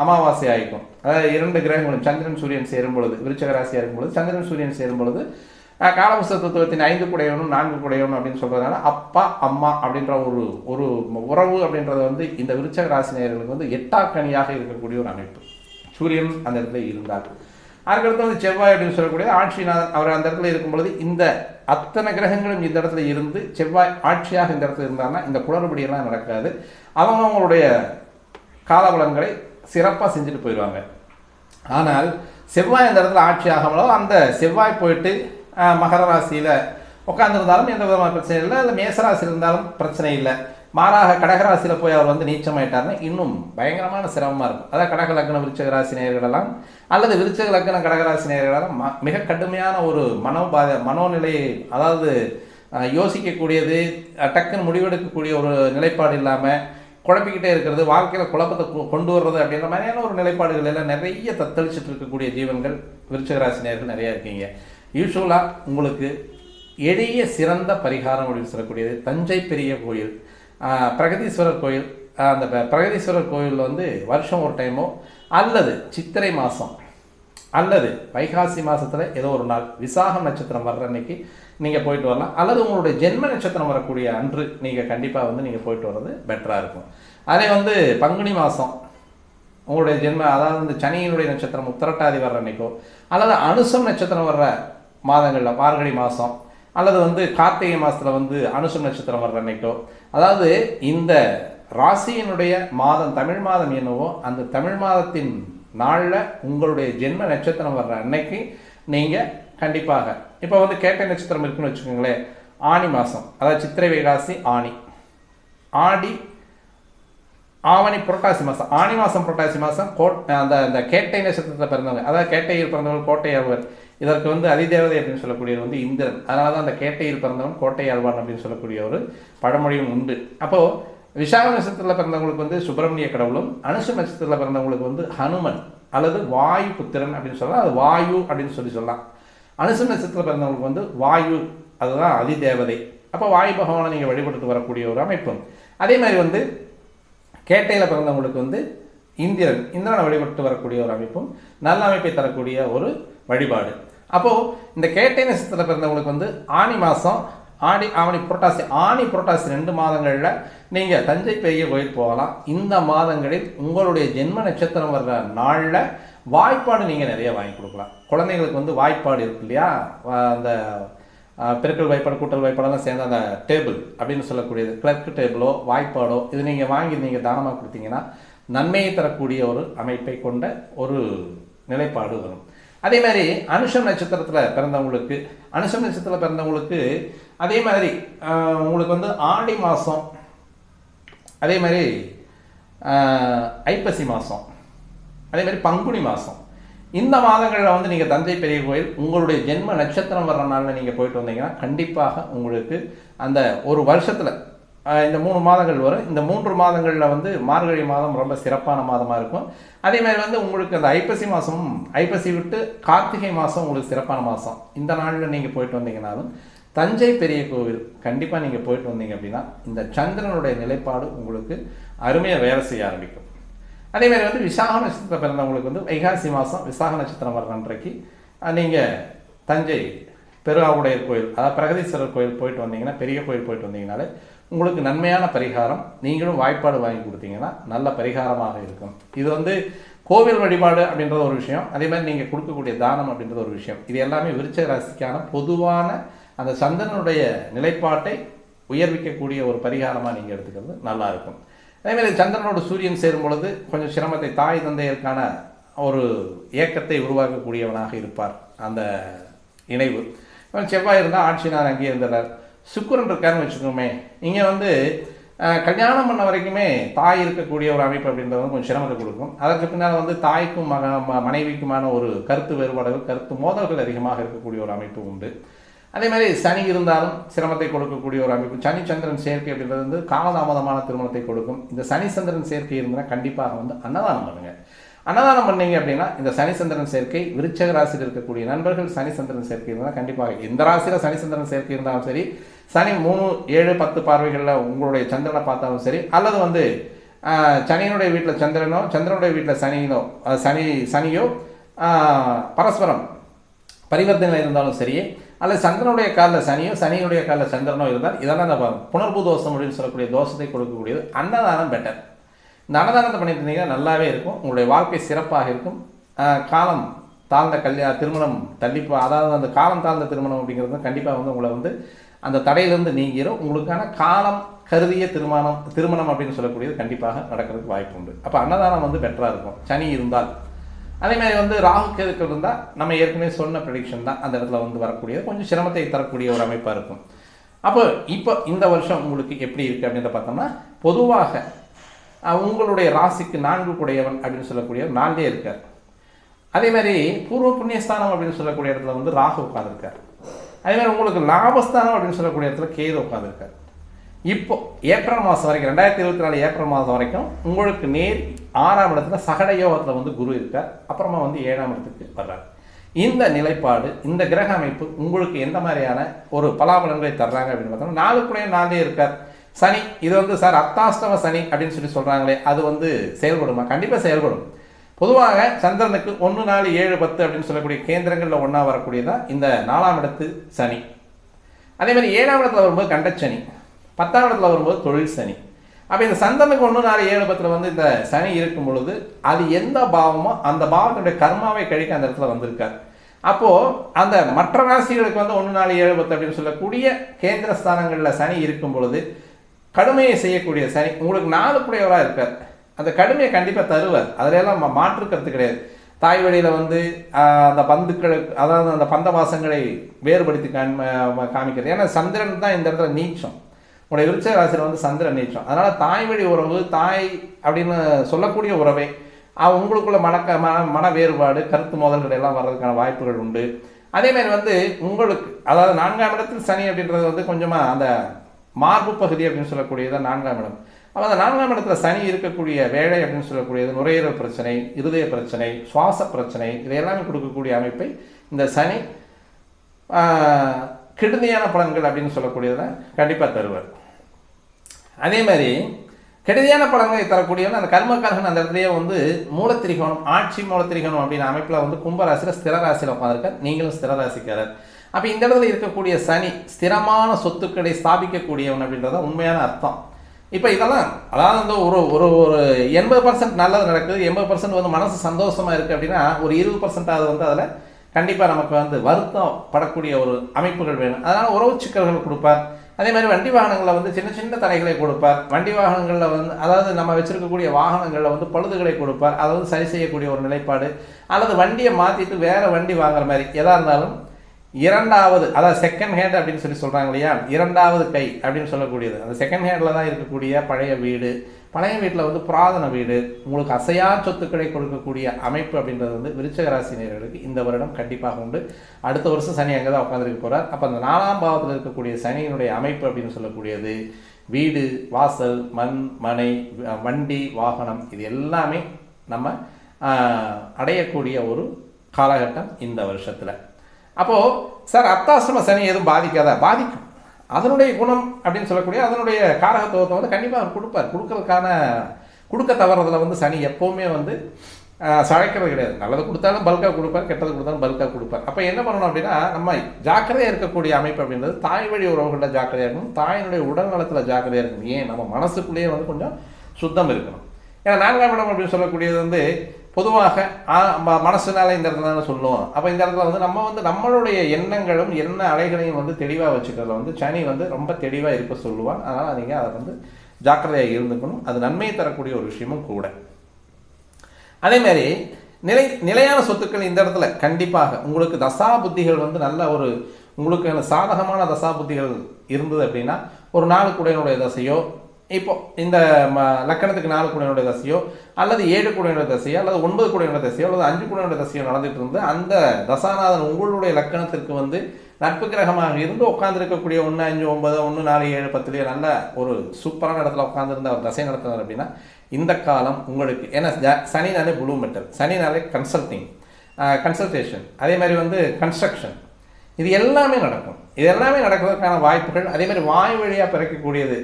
அமாவாசை ஆகிக்கும். அதாவது 2 கிரகங்களும் சந்திரன் சூரியன் சேரும் பொழுது விருச்சக ராசியாக இருக்கும் பொழுது சந்திரன் சூரியன் சேரும் பொழுது காலபுருஷ தத்துவத்தின் 5 குடையவனும் 4 குடையவனும் அப்படின்னு சொல்றதுனால அப்பா அம்மா அப்படின்ற ஒரு உறவு அப்படின்றது வந்து இந்த விருச்சக ராசி நேயர்களுக்கு வந்து 8ஆக்கணியாக இருக்கக்கூடிய ஒரு அமைப்பு சூரியன் அந்த இடத்துல இருந்தார். அதுக்கடுத்து வந்து செவ்வாய் அப்படின்னு சொல்லக்கூடிய ஆட்சிநாதன் அவர் அந்த இடத்துல இருக்கும் பொழுது இந்த அத்தனை கிரகங்களும் இந்த இடத்துல இருந்து செவ்வாய் ஆட்சியாக இந்த இடத்துல இருந்தாங்கன்னா இந்த குளறுபடியெல்லாம் நடக்காது. அவங்களுடைய காலபலன்களை சிறப்பாக செஞ்சுட்டு போயிடுவாங்க. ஆனால் செவ்வாய் அந்த இடத்துல ஆட்சி ஆகாமலோ அந்த செவ்வாய் போயிட்டு மகர ராசியில் உட்காந்துருந்தாலும் எந்த விதமான பிரச்சனை இல்லை, இல்லை மேசராசியில் இருந்தாலும் பிரச்சனை இல்லை. மாறாக கடகராசியில் போய் அவர் வந்து நீச்சமாயிட்டார்னா இன்னும் பயங்கரமான சிரமமாக இருக்கும். அதாவது கடக லக்ன விருச்சக ராசி நேயர்களெல்லாம் அல்லது விருச்சக லக்ன கடகராசி நேயர்களெல்லாம் மிக கடுமையான ஒரு மனோநிலையை, அதாவது யோசிக்கக்கூடியது, டக்குன்னு முடிவெடுக்கக்கூடிய ஒரு நிலைப்பாடு இல்லாமல் குழப்பிக்கிட்டே இருக்கிறது, வாழ்க்கையில் குழப்பத்தை கொண்டு வர்றது அப்படின்ற மாதிரியான ஒரு நிலைப்பாடுகள் எல்லாம் நிறைய தத்தளிச்சுட்டு இருக்கக்கூடிய ஜீவன்கள் விருச்சக ராசி நேயர்கள் நிறையா இருக்கீங்க. யூஸ்வலாக உங்களுக்கு எளிய சிறந்த பரிகாரம் அப்படின்னு சொல்லக்கூடியது தஞ்சை பெரிய கோயில், பிரகதீஸ்வரர் கோயில். அந்த பிரகதீஸ்வரர் கோயில் வந்து வருஷம் ஒரு டைமோ அல்லது சித்திரை மாதம் அல்லது வைகாசி மாதத்தில் ஏதோ ஒரு நாள் விசாகம் நட்சத்திரம் வர்ற அன்னைக்கு நீங்கள் போயிட்டு வரலாம். அல்லது உங்களுடைய ஜென்ம நட்சத்திரம் வரக்கூடிய அன்று நீங்கள் கண்டிப்பாக வந்து நீங்கள் போயிட்டு வர்றது பெட்டராக இருக்கும். அதே வந்து பங்குனி மாதம் உங்களுடைய அதாவது இந்த சனியினுடைய நட்சத்திரம் உத்திரட்டாதி வர்ற அன்னைக்கோ அல்லது அனுசம் நட்சத்திரம் வர்ற மாதங்களில் மார்கழி மாதம் அல்லது வந்து கார்த்திகை மாதத்தில் வந்து அனுசம் நட்சத்திரம் வர்ற அன்னைக்கோ, அதாவது இந்த ராசியினுடைய மாதம் தமிழ் மாதம் என்னவோ அந்த தமிழ் மாதத்தின் நாளில் உங்களுடைய ஜென்ம நட்சத்திரம் வர்ற அன்னைக்கு நீங்கள் கண்டிப்பாக இப்போ வந்து கேட்டை நட்சத்திரம் இருக்குன்னு வச்சுக்கோங்களேன், ஆனி மாதம், அதாவது சித்திரை வைகாசி ஆனி, ஆடி ஆவணி புரட்டாசி மாதம். ஆனி மாதம் புரட்டாசி மாதம் அந்த கேட்டை நட்சத்திரத்தில் பிறந்தவங்க, அதாவது கேட்டையில் பிறந்தவங்க கோட்டை ஆழ்வார். இதற்கு வந்து அதிதேவதை அப்படின்னு சொல்லக்கூடியது வந்து இந்திரன். அதனால தான் அந்த கேட்டையில் பிறந்தவன் கோட்டை ஆழ்வான் அப்படின்னு சொல்லக்கூடிய ஒரு பழமொழியும் உண்டு. அப்போது விசாக நட்சத்திரத்தில் பிறந்தவங்களுக்கு வந்து சுப்பிரமணிய கடவுளும், அனுஷ நட்சத்திரத்தில் பிறந்தவங்களுக்கு வந்து ஹனுமன் அல்லது வாயு புத்திரன் அப்படின்னு சொல்லலாம். அது வாயு அப்படின்னு சொல்லலாம். அனுஷ நட்சத்திரத்தில் பிறந்தவங்களுக்கு வந்து வாயு, அதுதான் அதிதேவதை. அப்போ வாயு பகவானை நீங்கள் வழிபடுத்து வரக்கூடிய ஒரு அமைப்பும். அதே மாதிரி வந்து கேட்டையில் பிறந்தவங்களுக்கு வந்து இந்திரனை வழிபட்டு வரக்கூடிய ஒரு அமைப்பும் நல்ல அமைப்பை தரக்கூடிய ஒரு வழிபாடு. அப்போது இந்த கேட்டை நட்சத்திரத்தில் பிறந்தவங்களுக்கு வந்து ஆனி மாதம், ஆடி ஆவணி புரட்டாசி, ஆனி புரட்டாசி 2 மாதங்களில் நீங்கள் தஞ்சை பெரிய கோயில் போகலாம். இந்த மாதங்களில் உங்களுடைய ஜென்ம நட்சத்திரம் வர்ற நாளில் வாய்ப்பாடு நீங்கள் நிறைய வாங்கி கொடுக்கலாம். குழந்தைங்களுக்கு வந்து வாய்ப்பாடு இருக்கு இல்லையா, அந்த பெருக்கல் வாய்ப்பாடு கூட்டல் வாய்ப்பாடெல்லாம் சேர்ந்த அந்த டேபிள் அப்படின்னு சொல்லக்கூடியது, கிளர்க் டேபிளோ வாய்ப்பாடோ இது நீங்கள் வாங்கி நீங்கள் தானமாக கொடுத்தீங்கன்னா நன்மையை தரக்கூடிய ஒரு அமைப்பை கொண்ட ஒரு நிலைப்பாடு வரும். அதே மாதிரி அனுஷம் நட்சத்திரத்தில் பிறந்தவங்களுக்கு அதே மாதிரி உங்களுக்கு வந்து ஆடி மாதம், அதே மாதிரி ஐப்பசி மாதம், அதே மாதிரி பங்குனி மாதம், இந்த மாதங்களில் வந்து நீங்கள் தஞ்சை பெரிய கோயில் உங்களுடைய ஜென்ம நட்சத்திரம் வர்ற நாளில் நீங்கள் போயிட்டு வந்தீங்கன்னா கண்டிப்பாக உங்களுக்கு அந்த ஒரு வருஷத்தில் இந்த 3 மாதங்கள் வரும். இந்த 3 மாதங்களில் வந்து மார்கழி மாதம் ரொம்ப சிறப்பான மாதமாக இருக்கும். அதே மாதிரி வந்து உங்களுக்கு அந்த ஐப்பசி மாதமும், ஐப்பசி விட்டு கார்த்திகை மாதம் உங்களுக்கு சிறப்பான மாதம். இந்த நாளில் நீங்கள் போயிட்டு வந்தீங்கன்னாலும் தஞ்சை பெரிய கோவில் கண்டிப்பாக நீங்கள் போயிட்டு வந்தீங்க அப்படின்னா இந்த சந்திரனுடைய நிலைப்பாடு உங்களுக்கு அருமையாக வேலை செய்ய ஆரம்பிக்கும். அதே மாதிரி வந்து விசாக நட்சத்திரத்தில் பிறந்தவங்களுக்கு வந்து வைகாசி மாதம் விசாக நட்சத்திரம் வர்ற அன்றைக்கு நீங்கள் தஞ்சை பெருஆவுடையர் கோயில், அதாவது பிரகதீஸ்வரர் கோயில் போயிட்டு வந்தீங்கன்னா, பெரிய கோயில் போயிட்டு வந்தீங்கனாலே உங்களுக்கு நன்மையான பரிகாரம், நீங்களும் வாய்ப்பாடு வாங்கி கொடுத்தீங்கன்னா நல்ல பரிகாரமாக இருக்கும். இது வந்து கோவில் வழிபாடு அப்படின்றது ஒரு விஷயம். அதே மாதிரி நீங்கள் கொடுக்கக்கூடிய தானம் அப்படின்றது ஒரு விஷயம். இது எல்லாமே விருச்சிக ராசிக்கான பொதுவான அந்த சந்திரனுடைய நிலைப்பாட்டை உயர்விக்கக்கூடிய ஒரு பரிகாரமாக நீங்கள் எடுத்துக்கிறது நல்லா இருக்கும். அதேமாதிரி சந்திரனோட சூரியன் சேரும் பொழுது கொஞ்சம் சிரமத்தை, தாய் தந்தையருக்கான ஒரு ஏக்கத்தை உருவாக்கக்கூடியவனாக இருப்பார் அந்த இணைவு. செவ்வாய் இருந்தால் ஆட்சினார் அங்கேயே இருந்தார். சுக்கிரன் இருக்காருன்னு வச்சுக்கோமே, இங்கே வந்து கல்யாணம் பண்ண வரைக்குமே தாய் இருக்கக்கூடிய ஒரு அமைப்பு அப்படின்றது வந்து கொஞ்சம் சிரமத்தை கொடுக்கும். அதற்கு பின்னால் வந்து தாய்க்கும் மனைவிக்குமான ஒரு கருத்து வேறுபாடுகள், கருத்து மோதல்கள் அதிகமாக இருக்கக்கூடிய ஒரு அமைப்பு உண்டு. அதே மாதிரி சனி இருந்தாலும் சிரமத்தை கொடுக்கக்கூடிய ஒரு அமைப்பு. சனி சந்திரன் சேர்க்கை அப்படின்றது வந்து காலதாமதமான திருமணத்தை கொடுக்கும். இந்த சனி சந்திரன் சேர்க்கை இருந்தால் கண்டிப்பாக வந்து அன்னதானம் பண்ணுங்கள். அன்னதானம் பண்ணீங்க அப்படின்னா இந்த சனி சந்திரன் சேர்க்கை, விருச்சிக ராசியில் இருக்கக்கூடிய நண்பர்கள் சனி சந்திரன் சேர்க்கை இருந்தால் கண்டிப்பாக, எந்த ராசியில் சனி சந்திரன் சேர்க்கை இருந்தாலும் சரி, சனி 3, 7, 10 பார்வைகளில் உங்களுடைய சந்திரனை பார்த்தாலும் சரி, அல்லது வந்து சனியினுடைய வீட்டில் சந்திரனோ, சந்திரனுடைய வீட்டில் சனியோ பரஸ்பரம் பரிவர்த்தனை இருந்தாலும் சரி, அல்லது சந்திரனுடைய காலில் சனியோ, சனியுடைய காலில் சந்திரனோ இருந்தால் இதெல்லாம் அந்த புணர்வு தோஷம் அப்படின்னு சொல்லக்கூடிய தோஷத்தை கொடுக்கக்கூடியது. அன்னதானம் பெட்டர். இந்த அன்னதானத்தை பண்ணிட்டு இருந்தீங்கன்னா நல்லாவே இருக்கும். உங்களுடைய வாழ்க்கை சிறப்பாக இருக்கும். காலம் தாழ்ந்த திருமணம் அதாவது அந்த காலம் தாழ்ந்த திருமணம் அப்படிங்கிறது கண்டிப்பாக வந்து உங்களை வந்து அந்த தடையிலிருந்து நீங்கிடும். உங்களுக்கான காலம் கருதிய திருமணம் அப்படின்னு சொல்லக்கூடியது கண்டிப்பாக நடக்கிறதுக்கு வாய்ப்பு உண்டு. அப்போ அன்னதானம் வந்து பெட்டராக இருக்கும் சனி இருந்தால். அதே மாதிரி வந்து ராகு கேதுக்கள் இருந்தால் நம்ம ஏற்கனவே சொன்ன ப்ரெடிக்ஷன் தான் அந்த இடத்துல வந்து வரக்கூடியது, கொஞ்சம் சிரமத்தை தரக்கூடிய ஒரு அமைப்பாக இருக்கும். அப்போ இப்போ இந்த வருஷம் உங்களுக்கு எப்படி இருக்குது அப்படின்றத பார்த்தோம்னா, பொதுவாக உங்களுடைய ராசிக்கு 4 கூடையவன் அப்படின்னு சொல்லக்கூடிய 4 இருக்கார். அதே மாதிரி பூர்வ புண்ணியஸ்தானம் அப்படின்னு சொல்லக்கூடிய இடத்துல வந்து ராகு உட்காந்துருக்கார். அதே மாதிரி உங்களுக்கு லாபஸ்தானம் அப்படின்னு சொல்லக்கூடிய இடத்துல கேது உட்காந்துருக்கார். இப்போ ஏப்ரல் மாதம் வரைக்கும், 2024 ஏப்ரல் மாதம் வரைக்கும் உங்களுக்கு நேர் 6ஆம் இடத்துல சகட யோகத்தில் வந்து குரு இருக்கார். அப்புறமா வந்து 7ஆம் இடத்துக்கு வர்றார். இந்த நிலைப்பாடு, இந்த கிரக அமைப்பு உங்களுக்கு எந்த மாதிரியான ஒரு பலாபலன்களை தர்றாங்க அப்படின்னு பார்த்தோம்னா, 4 கூடையும் 4 இருக்கார். சனி இது வந்து சார் அர்த்தாஷ்டம சனி அப்படின்னு சொல்கிறாங்களே, அது வந்து செயல்படுமா? கண்டிப்பாக செயல்படும். பொதுவாக சந்திரனுக்கு 1, 4, 7, 10 அப்படின்னு சொல்லக்கூடிய கேந்திரங்களில் ஒன்றா வரக்கூடியதான் இந்த 4ஆம் இடத்து சனி. அதே மாதிரி 7ஆம் இடத்துல வரும்போது கண்டச்சனி, 10ஆம் இடத்துல வரும்போது தொழில் சனி. அப்போ இந்த சந்திரனுக்கு 1, 4, 7, 10 வந்து இந்த சனி இருக்கும் பொழுது அது எந்த பாவமோ அந்த பாவத்தினுடைய கர்மாவை கழிக்க அந்த இடத்துல வந்திருக்கார். அப்போது அந்த மற்ற ராசிகளுக்கு வந்து 1, 4, 7, 10 அப்படின்னு சொல்லக்கூடிய கேந்திர ஸ்தானங்களில் சனி இருக்கும் பொழுது கடுமையை செய்யக்கூடிய சனி உங்களுக்கு 4 கூடையவராக இருக்கார். அந்த கடுமையை கண்டிப்பாக தருவார். அதிலெல்லாம் மாற்றுக்கிறது கிடையாது. தாய் வழியில் வந்து அந்த பந்துக்களை, அதாவது அந்த பந்தவாசங்களை வேறுபடுத்தி காமிக்கிறது. ஏன்னா சந்திரன் தான் இந்த இடத்துல நீச்சம், உங்களுடைய விருச்சிக ராசியில் வந்து சந்திரன் நீச்சம். அதனால் தாய் வழி உறவு, தாய் அப்படின்னு சொல்லக்கூடிய உறவை உங்களுக்குள்ள மன வேறுபாடு, கருத்து மோதல்கள் எல்லாம் வர்றதுக்கான வாய்ப்புகள் உண்டு. அதேமாதிரி வந்து உங்களுக்கு, அதாவது 4ஆம் இடத்தில் சனி அப்படின்றது வந்து கொஞ்சமாக அந்த மார்பு பகுதி அப்படின்னு சொல்லக்கூடியது 4ஆம் இடம். அப்போ அந்த 4ஆம் இடத்துல சனி இருக்கக்கூடிய வேலை அப்படின்னு சொல்லக்கூடியது நுரையீரல் பிரச்சனை, இருதய பிரச்சனை, சுவாச பிரச்சனை, இதையெல்லாமே கொடுக்கக்கூடிய அமைப்பை இந்த சனி கெடுதியான பலன்கள் அப்படின்னு சொல்லக்கூடியதை கண்டிப்பாக தருவார். அதே மாதிரி கெடுதியான பலன்களை தரக்கூடியவன் அந்த கர்மக்காரகன் அந்த இடத்துலயே வந்து மூலத்திரிகோணம், ஆட்சி மூலத்திரிகோணம் அப்படின்னு அமைப்பில் வந்து கும்பராசியில் ஸ்திர ராசியில் உட்காந்துருக்கார். நீங்களும் ஸ்திர ராசிக்காரர். அப்போ இந்த இடத்துல இருக்கக்கூடிய சனி ஸ்திரமான சொத்துக்களை ஸ்தாபிக்கக்கூடியவன் அப்படின்றத உண்மையான அர்த்தம். இப்போ இதெல்லாம் அதாவது வந்து ஒரு ஒரு ஒரு 80% நல்லது நடக்குது, 80% வந்து மனசு சந்தோஷமாக இருக்குது அப்படின்னா ஒரு 20% வந்து அதில் கண்டிப்பாக நமக்கு வந்து வருத்தம் படக்கூடிய ஒரு அமைப்புகள் வேணும். அதனால் உறவு சிக்கல்கள் கொடுப்பார். அதே மாதிரி வண்டி வாகனங்களில் வந்து சின்ன சின்ன தடைகளை கொடுப்பார். வண்டி வாகனங்களில் வந்து அதாவது நம்ம வச்சுருக்கக்கூடிய வாகனங்களில் வந்து பழுதுகளை கொடுப்பார். அதாவது சரி செய்யக்கூடிய ஒரு நிலைப்பாடு, அல்லது வண்டியை மாற்றிட்டு வேறு வண்டி வாங்குற மாதிரி எதாக இருந்தாலும் இரண்டாவது, அதாவது செகண்ட் ஹேண்ட் அப்படின்னு சொல்கிறாங்க இல்லையா, இரண்டாவது கை அப்படின்னு சொல்லக்கூடியது அந்த செகண்ட் ஹேண்டில் தான் இருக்கக்கூடிய பழைய வீடு, பழைய வீட்டில் வந்து புராதன வீடு, உங்களுக்கு அசையா சொத்துக்களை கொடுக்கக்கூடிய அமைப்பு அப்படின்றது வந்து விருச்சிக ராசினியர்களுக்கு இந்த வருடம் கண்டிப்பாக உண்டு. அடுத்த வருஷம் சனி அங்கே தான் உட்காந்துருக்க போகிறார். அப்போ அந்த 4ஆம் பாவத்தில் இருக்கக்கூடிய சனியினுடைய அமைப்பு அப்படின்னு சொல்லக்கூடியது வீடு, வாசல், மண், மனை, வண்டி, வாகனம், இது எல்லாமே நம்ம அடையக்கூடிய ஒரு காலகட்டம் இந்த வருஷத்தில். அப்போது சார் அர்த்தாசிரம சனி எதுவும் பாதிக்காதா? பாதிக்கும். அதனுடைய குணம் அப்படின்னு சொல்லக்கூடிய அதனுடைய காரகத்துவத்தை வந்து கண்டிப்பாக அவர் கொடுப்பார். கொடுக்க தவறதில் வந்து சனி எப்போவுமே வந்து சளைக்கிறது கிடையாது. நல்லது கொடுத்தாலும் பல்காக கொடுப்பார், கெட்டது கொடுத்தாலும் பல்காக கொடுப்பார். அப்போ என்ன பண்ணணும் அப்படின்னா நம்ம ஜாக்கிரதையாக இருக்கக்கூடிய அமைப்பு அப்படின்றது தாய் வழி உறவுகளில் ஜாக்கிரதையாக இருக்கணும், தாயினுடைய உடல் நலத்தில் ஜாக்கிரதையாக இருக்கணும். ஏன் நம்ம மனசுக்குள்ளேயே வந்து கொஞ்சம் சுத்தம் இருக்கணும். ஏன்னா 4ஆம் இடம் அப்படின்னு சொல்லக்கூடியது வந்து பொதுவாக மனசுனால இந்த இடத்துல சொல்லுவோம். அப்போ இந்த இடத்துல வந்து நம்ம வந்து நம்மளுடைய எண்ணங்களும் என்ன அலைகளையும் வந்து தெளிவாக வச்சுக்கிறதுல வந்து சனி வந்து ரொம்ப தெளிவாக இருக்க சொல்லுவான். அதனால் நீங்கள் அதை வந்து ஜாக்கிரதையாக இருந்துக்கணும். அது நன்மையை தரக்கூடிய ஒரு விஷயமும் கூட. அதேமாதிரி நிலையான சொத்துக்கள் இந்த இடத்துல கண்டிப்பாக உங்களுக்கு தசா புத்திகள் வந்து நல்ல ஒரு உங்களுக்கு சாதகமான தசா புத்திகள் இருந்தது அப்படின்னா ஒரு 4 குடையனுடைய தசையோ, இப்போ இந்த லக்கணத்துக்கு 4 குடையனுடைய தசையோ, அல்லது 7 குடையனுடைய தசையோ, அல்லது 9 குடையனுடைய தசையோ, அல்லது 5 குடையனுடைய தசையோ நடந்துட்டு இருந்து அந்த தசாநாதன் உங்களுடைய லக்கணத்திற்கு வந்து நட்பு கிரகமாக இருந்து உட்காந்துருக்கக்கூடிய 1, 5, 9, 1, 4, 7, 10 நல்ல ஒரு சூப்பரான இடத்துல உட்காந்துருந்த அவர் தசை நடத்துனார் அப்படின்னா இந்த காலம் உங்களுக்கு, ஏன்னா சனினாலே ப்ளூ மெட்டல், சனினாலே கன்சல்டேஷன், அதே மாதிரி வந்து கன்ஸ்ட்ரக்ஷன், இது எல்லாமே நடக்கும். இது எல்லாமே நடக்கிறதுக்கான வாய்ப்புகள். அதே மாதிரி வாய் வழியாக பிறக்கக்கூடியது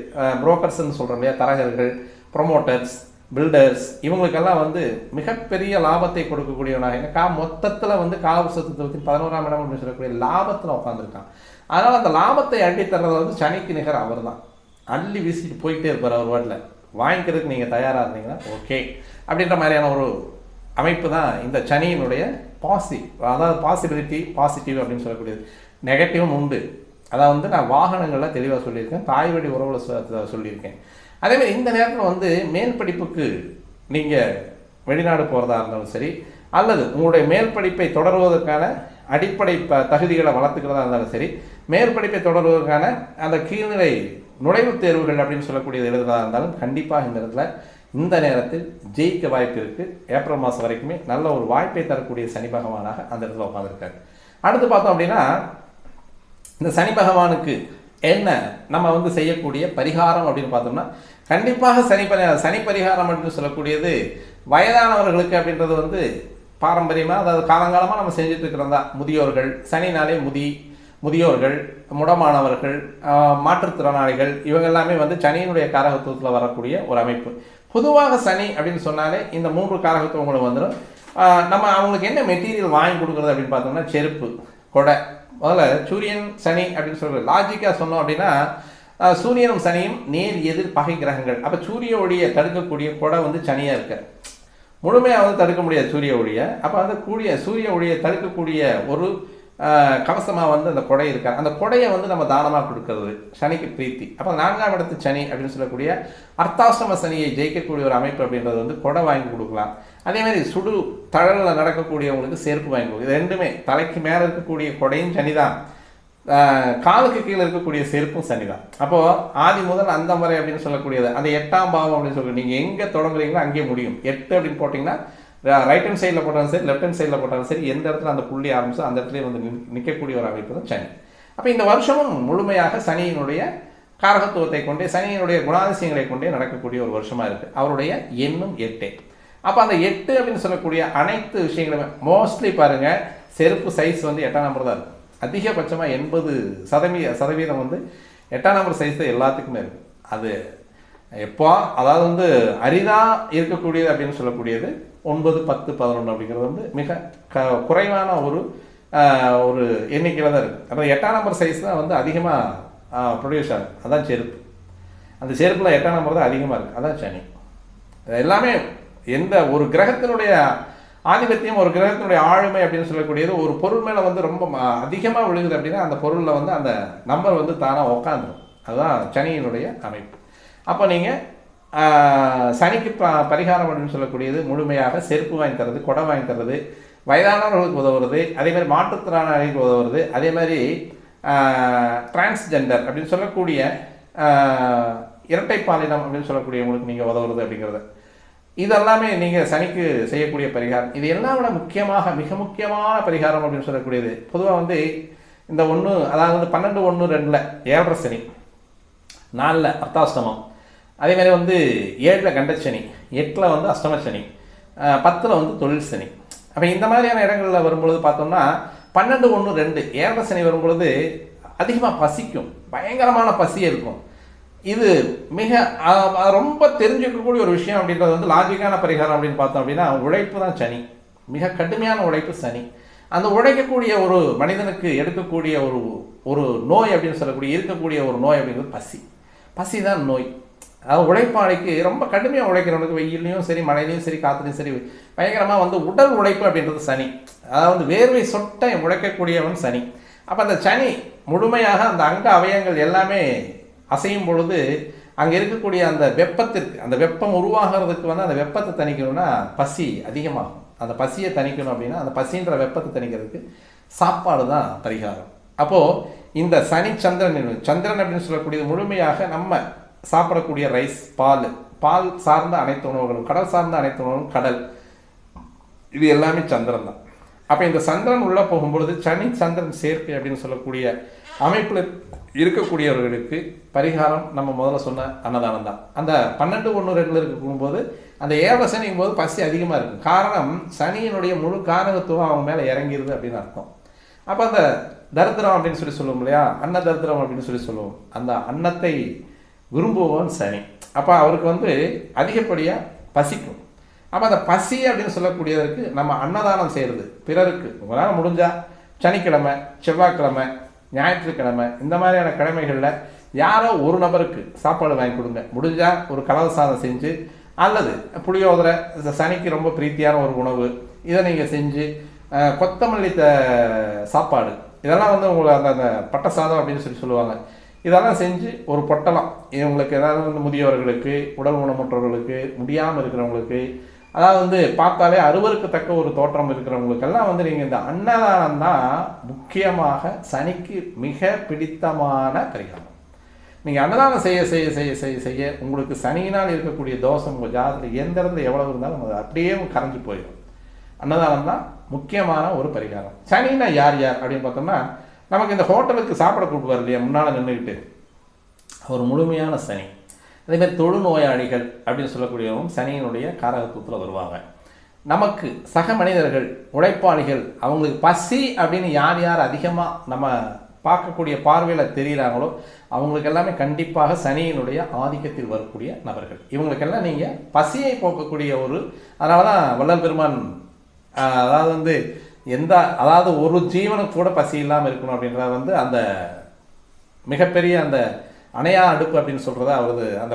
புரோக்கர்ஸ்ன்னு சொல்கிறோம் இல்லையா, தரகர்கள், ப்ரொமோட்டர்ஸ், பில்டர்ஸ், இவங்களுக்கெல்லாம் வந்து மிகப்பெரிய லாபத்தை கொடுக்கக்கூடியவனாக மொத்தத்தில் வந்து காலபுருஷத்துவத்தின் 11ஆம் இடம் அப்படின்னு சொல்லக்கூடிய லாபத்தில் உட்காந்துருக்கான். அதனால் அந்த லாபத்தை அள்ளி தர்றதை வந்து சனிக்கு நிகர் அவர் தான். அள்ளி வீசிட்டு போயிட்டே இருப்பார் அவர் வாட்டில். வாங்கிக்கிறதுக்கு நீங்கள் தயாராக இருந்தீங்கன்னா ஓகே அப்படின்ற மாதிரியான ஒரு அமைப்பு தான் இந்த சனியினுடைய அதாவது பாசிட்டிவ் அப்படின்னு சொல்லக்கூடியது. நெகட்டிவும் உண்டு. அதாவது வந்து நான் வாகனங்களில் தெளிவாக சொல்லியிருக்கேன், தாய் வழி உறவில் சொல்லியிருக்கேன். அதேமாதிரி இந்த நேரத்தில் வந்து மேல் படிப்புக்கு நீங்கள் வெளிநாடு போகிறதா இருந்தாலும் சரி, அல்லது உங்களுடைய மேல் படிப்பை தொடர்வதற்கான அடிப்படை தகுதிகளை வளர்த்துக்கிறதா இருந்தாலும் சரி, மேல் படிப்பை தொடர்வதற்கான அந்த கீழ்நிலை நுழைவுத் தேர்வுகள் அப்படின்னு சொல்லக்கூடியது எழுதுறதா இருந்தாலும் கண்டிப்பாக இந்த இடத்துல இந்த நேரத்தில் ஜெயிக்க வாய்ப்பு இருக்குது. ஏப்ரல் மாதம் வரைக்குமே நல்ல ஒரு வாய்ப்பை தரக்கூடிய சனி பகவானாக அந்த இடத்துல உட்காந்துருக்காரு. அடுத்து பார்த்தோம் அப்படின்னா இந்த சனி பகவானுக்கு என்ன நம்ம வந்து செய்யக்கூடிய பரிகாரம் அப்படின்னு பார்த்தோம்னா கண்டிப்பாக சனி பரிகாரம் அப்படின்னு சொல்லக்கூடியது வயதானவர்களுக்கு அப்படின்றது வந்து பாரம்பரியமாக, அதாவது காலங்காலமாக நம்ம செஞ்சுட்டு இருக்கிறதா. முதியோர்கள், சனினாலே முதியோர்கள், முடமானவர்கள், மாற்றுத்திறனாளிகள், இவங்க எல்லாமே வந்து சனியினுடைய காரகத்துவத்தில் வரக்கூடிய ஒரு அமைப்பு. பொதுவாக சனி அப்படின்னு சொன்னாலே இந்த 3 காரகத்துவங்களும் வந்துடும். நம்ம அவங்களுக்கு என்ன மெட்டீரியல் வாங்கி கொடுக்குறது அப்படின்னு பார்த்தோம்னா செருப்பு, கொடை. முதல்ல சூரியன் சனி அப்படின்னு சொல்கிறது லாஜிக்காக சொன்னோம் அப்படின்னா சூரியனும் சனியும் நேர் எதிர் பகை கிரகங்கள். அப்போ சூரிய ஒளியை தடுக்கக்கூடிய கொடை வந்து சனியாக இருக்க முழுமையாக வந்து தடுக்க முடியாது சூரிய ஒளியை. அப்போ வந்து சூரிய ஒளியை தடுக்கக்கூடிய ஒரு கவசமாக வந்து அந்த கொடை இருக்கார். அந்த கொடையை வந்து நம்ம தானமாக கொடுக்கறது சனிக்கு பிரீத்தி. அப்போ 4ஆம் இடத்து சனி அப்படின்னு சொல்லக்கூடிய அர்த்தாசிரம சனியை ஜெயிக்கக்கூடிய ஒரு அமைப்பு அப்படின்றது வந்து கொடை வாங்கி கொடுக்கலாம். அதே மாதிரி சுடு தழலில் நடக்கக்கூடியவங்களுக்கு செருப்பு வாங்கி கொடுக்கும். இது ரெண்டுமே தலைக்கு மேலே இருக்கக்கூடிய கொடையும் சனி தான், காலுக்கு கீழே இருக்கக்கூடிய செருப்பும் சனி தான். அப்போது ஆதி முதல் அந்த முறை அப்படின்னு சொல்லக்கூடியது அந்த 8ஆம் பாவம் அப்படின்னு சொல்லி நீங்கள் எங்கே தொடங்குறீங்களோ அங்கேயே முடியும். 8 அப்படின்னு போட்டிங்கன்னா ரைட் ஹேண்ட் சைடில் போட்டாலும் சரி, லெஃப்ட் ஹேண்ட் சைடில் போட்டாலும் சரி, எந்த இடத்துல அந்த புள்ளி ஆரம்பிச்சோ அந்த இடத்துல வந்து நிற்கக்கூடிய ஒரு அமைப்பு தான் சனி. அப்போ இந்த வருஷமும் முழுமையாக சனியினுடைய காரகத்துவத்தை கொண்டே சனியினுடைய குணாதிசயங்களை கொண்டே நடக்கக்கூடிய ஒரு வருஷமாக இருக்குது. அவருடைய எண்ணும் 8. அப்போ அந்த 8 அப்படின்னு சொல்லக்கூடிய அனைத்து விஷயங்களுமே மோஸ்ட்லி பாருங்கள், செருப்பு சைஸ் வந்து 8ஆம் நம்பர் தான் இருக்கும். அதிகபட்சமாக 80% வந்து 8ஆம் நம்பர் சைஸ் தான் எல்லாத்துக்குமே இருக்கும். அது எப்போ அதாவது வந்து அரிதாக இருக்கக்கூடியது அப்படின்னு சொல்லக்கூடியது 9, 10, 11 அப்படிங்கிறது வந்து மிக குறைவான ஒரு எண்ணிக்கையில் தான் இருக்குது. அப்போ 8ஆம் நம்பர் சைஸ் தான் வந்து அதிகமாக ப்ரொடியூஸ் ஆகும். அதான் செருப்பு. அந்த செருப்பில் 8ஆம் நம்பர் தான் அதிகமாக இருக்குது. அதான் சனி. எல்லாமே எந்த ஒரு கிரகத்தினுடைய ஆதிபத்தியம், ஒரு கிரகத்தினுடைய ஆளுமை அப்படின்னு சொல்லக்கூடியது ஒரு பொருள் மேலே வந்து ரொம்ப அதிகமாக விழுகுது அப்படின்னா அந்த பொருளில் வந்து அந்த நம்பர் வந்து தானாக உட்காந்துரும். அதுதான் சனியினுடைய அமைப்பு. அப்போ நீங்கள் சனிக்கு பரிகாரம் அப்படின்னு சொல்லக்கூடியது முழுமையாக செருப்பு வாங்கி தர்றது, கொடை வாங்கி தர்றது, வயதானவர்களுக்கு உதவுறது, அதேமாதிரி மாற்றுத்திறனாளிகளுக்கு உதவுறது, அதே மாதிரி டிரான்ஸ்ஜெண்டர் அப்படின்னு சொல்லக்கூடிய இரட்டை பாலினம் அப்படின்னு சொல்லக்கூடியவங்களுக்கு நீங்கள் உதவுறது அப்படிங்கிறது, இதெல்லாமே நீங்கள் சனிக்கு செய்யக்கூடிய பரிகாரம். இது எல்லாம் விட முக்கியமாக மிக முக்கியமான பரிகாரம் அப்படின்னு சொல்லக்கூடியது பொதுவாக வந்து இந்த 1 அதாவது வந்து 12, 1, 2 7 சனி, 4 அர்த்தாஷ்டமம், அதே மாதிரி வந்து 7 கண்டச்சனி, 8 வந்து அஷ்டம சனி, 10 வந்து தொழில் சனி. அப்போ இந்த மாதிரியான இடங்களில் வரும்பொழுது பார்த்தோம்னா 12, 1, 2 7 சனி வரும்பொழுது அதிகமாக பசிக்கும், பயங்கரமான பசி இருக்கும். இது மிக ரொம்ப தெரிஞ்சுக்கக்கூடிய ஒரு விஷயம் அப்படின்றது வந்து லாஜிக்கான பரிகாரம் அப்படின்னு பார்த்தோம் அப்படின்னா உழைப்பு தான் சனி. மிக கடுமையான உழைப்பு சனி. அந்த உழைக்கக்கூடிய ஒரு மனிதனுக்கு எடுக்கக்கூடிய ஒரு நோய் அப்படின்னு சொல்லக்கூடிய இருக்கக்கூடிய ஒரு நோய் அப்படிங்கிறது பசி. பசி தான் நோய். அதாவது உழைப்பாளிக்கு ரொம்ப கடுமையாக உழைக்கிறவனுக்கு வெயிலையும் சரி, மழையிலையும் சரி, காற்றுலையும் சரி பயங்கரமாக வந்து உடல் உழைப்பு அப்படின்றது சனி. அதாவது வேர்வை சொட்டை உழைக்கக்கூடியவன் சனி. அப்போ அந்த சனி முழுமையாக அந்த அங்க அவயங்கள் எல்லாமே அசையும் பொழுது அங்கே இருக்கக்கூடிய அந்த வெப்பத்திற்கு, அந்த வெப்பம் உருவாகிறதுக்கு வந்து அந்த வெப்பத்தை தணிக்கணும்னா பசி அதிகமாகும். அந்த பசியை தணிக்கணும் அப்படின்னா அந்த பசின்ற வெப்பத்தை தணிக்கிறதுக்கு சாப்பாடு தான் பரிகாரம். அப்போது இந்த சனி சந்திரன் அப்படின்னு சொல்லக்கூடியது முழுமையாக நம்ம சாப்பிடக்கூடிய ரைஸ், பால் சார்ந்த அனைத்து உணவுகளும், கடல் சார்ந்த அனைத்து உணவுகளும், கடல், இது எல்லாமே சந்திரன் தான். அப்போ இந்த சந்திரன் உள்ளே போகும்பொழுது சனி சந்திரன் சேர்க்கை அப்படின்னு சொல்லக்கூடிய அமைப்பில் இருக்கக்கூடியவர்களுக்கு பரிகாரம் நம்ம முதல்ல சொன்ன அன்னதானம் தான். அந்த 12, 1, 2 இருக்கும்போது அந்த 7 சனிங்கும் போது பசி அதிகமாக இருக்கும். காரணம் சனியினுடைய முழு காரகத்துவம் அவங்க மேலே இறங்கிடுது அப்படின்னு அர்த்தம். அப்போ அந்த தரித்திரம் அப்படின்னு சொல்லுவோம் இல்லையா, அன்ன தரித்திரம் அப்படின்னு சொல்லுவோம். அந்த அன்னத்தை விரும்புவோம் சனி. அப்போ அவருக்கு வந்து அதிகப்படியாக பசிக்கும். அப்போ அந்த பசி அப்படின்னு சொல்லக்கூடியதற்கு நம்ம அன்னதானம் செய்கிறது பிறருக்கு உங்களால் முடிஞ்சால் சனிக்கிழமை, செவ்வாய்க்கிழமை, ஞாயிற்றுக்கிழமை இந்த மாதிரியான கிழமைகளில் யாரோ ஒரு நபருக்கு சாப்பாடு வாங்கி கொடுங்க. முடிஞ்சால் ஒரு கலவை சாதம் செஞ்சு, அல்லது புளியோதரை, சனிக்கு ரொம்ப பிரீத்தியான ஒரு உணவு, இதை நீங்கள் செஞ்சு, கொத்தமல்லி சாப்பாடு, இதெல்லாம் வந்து உங்களுக்கு அந்த பட்டை சாதம் அப்படின்னு சொல்லுவாங்க. இதெல்லாம் செஞ்சு ஒரு பொட்டலம் இவங்களுக்கு, ஏதாவது வந்து முதியவர்களுக்கு, உடல் ஊனமுற்றவர்களுக்கு, முடியாமல் இருக்கிறவங்களுக்கு, அதாவது வந்து பார்த்தாலே அறுவருக்கு தக்க ஒரு தோற்றம் இருக்கிறவங்களுக்கெல்லாம் வந்து நீங்கள் இந்த அன்னதானம் தான் முக்கியமாக சனிக்கு மிக பிடித்தமான பரிகாரம். நீங்கள் அன்னதானம் செய்ய செய்ய செய்ய செய்ய செய்ய உங்களுக்கு சனியினால் இருக்கக்கூடிய தோஷம் உங்கள் ஜாதகத்தில் எந்த இடத்துல எவ்வளவு இருந்தாலும் அது அப்படியே கரைஞ்சி போயிடும். அன்னதானம் தான் முக்கியமான ஒரு பரிகாரம். சனின்னா யார் யார் அப்படின்னு பார்த்தோம்னா, நமக்கு இந்த ஹோட்டலுக்கு சாப்பிட கூப்பிடுவார் இல்லையா, முன்னால் நின்றுக்கிட்டு, ஒரு முழுமையான சனி. அதேமாதிரி தொழுநோயாளிகள் அப்படின்னு சொல்லக்கூடியவங்க சனியினுடைய காரகத்துவத்தில் வருவாங்க. நமக்கு சக மனிதர்கள், உழைப்பாளிகள், அவங்களுக்கு பசி அப்படின்னு யார் யார் அதிகமாக நம்ம பார்க்கக்கூடிய பார்வையில் தெரிகிறாங்களோ அவங்களுக்கு எல்லாமே கண்டிப்பாக சனியினுடைய ஆதிக்கத்தில் வரக்கூடிய நபர்கள். இவங்களுக்கெல்லாம் நீங்கள் பசியை போக்கக்கூடிய அதனால தான் வள்ளல் பெருமான் அதாவது வந்து அதாவது ஒரு ஜீவனுக்கு கூட பசி இல்லாமல் இருக்கணும் அப்படின்றத வந்து அந்த மிகப்பெரிய அந்த அணையா அடுப்பு அப்படின்னு சொல்கிறத அவரது அந்த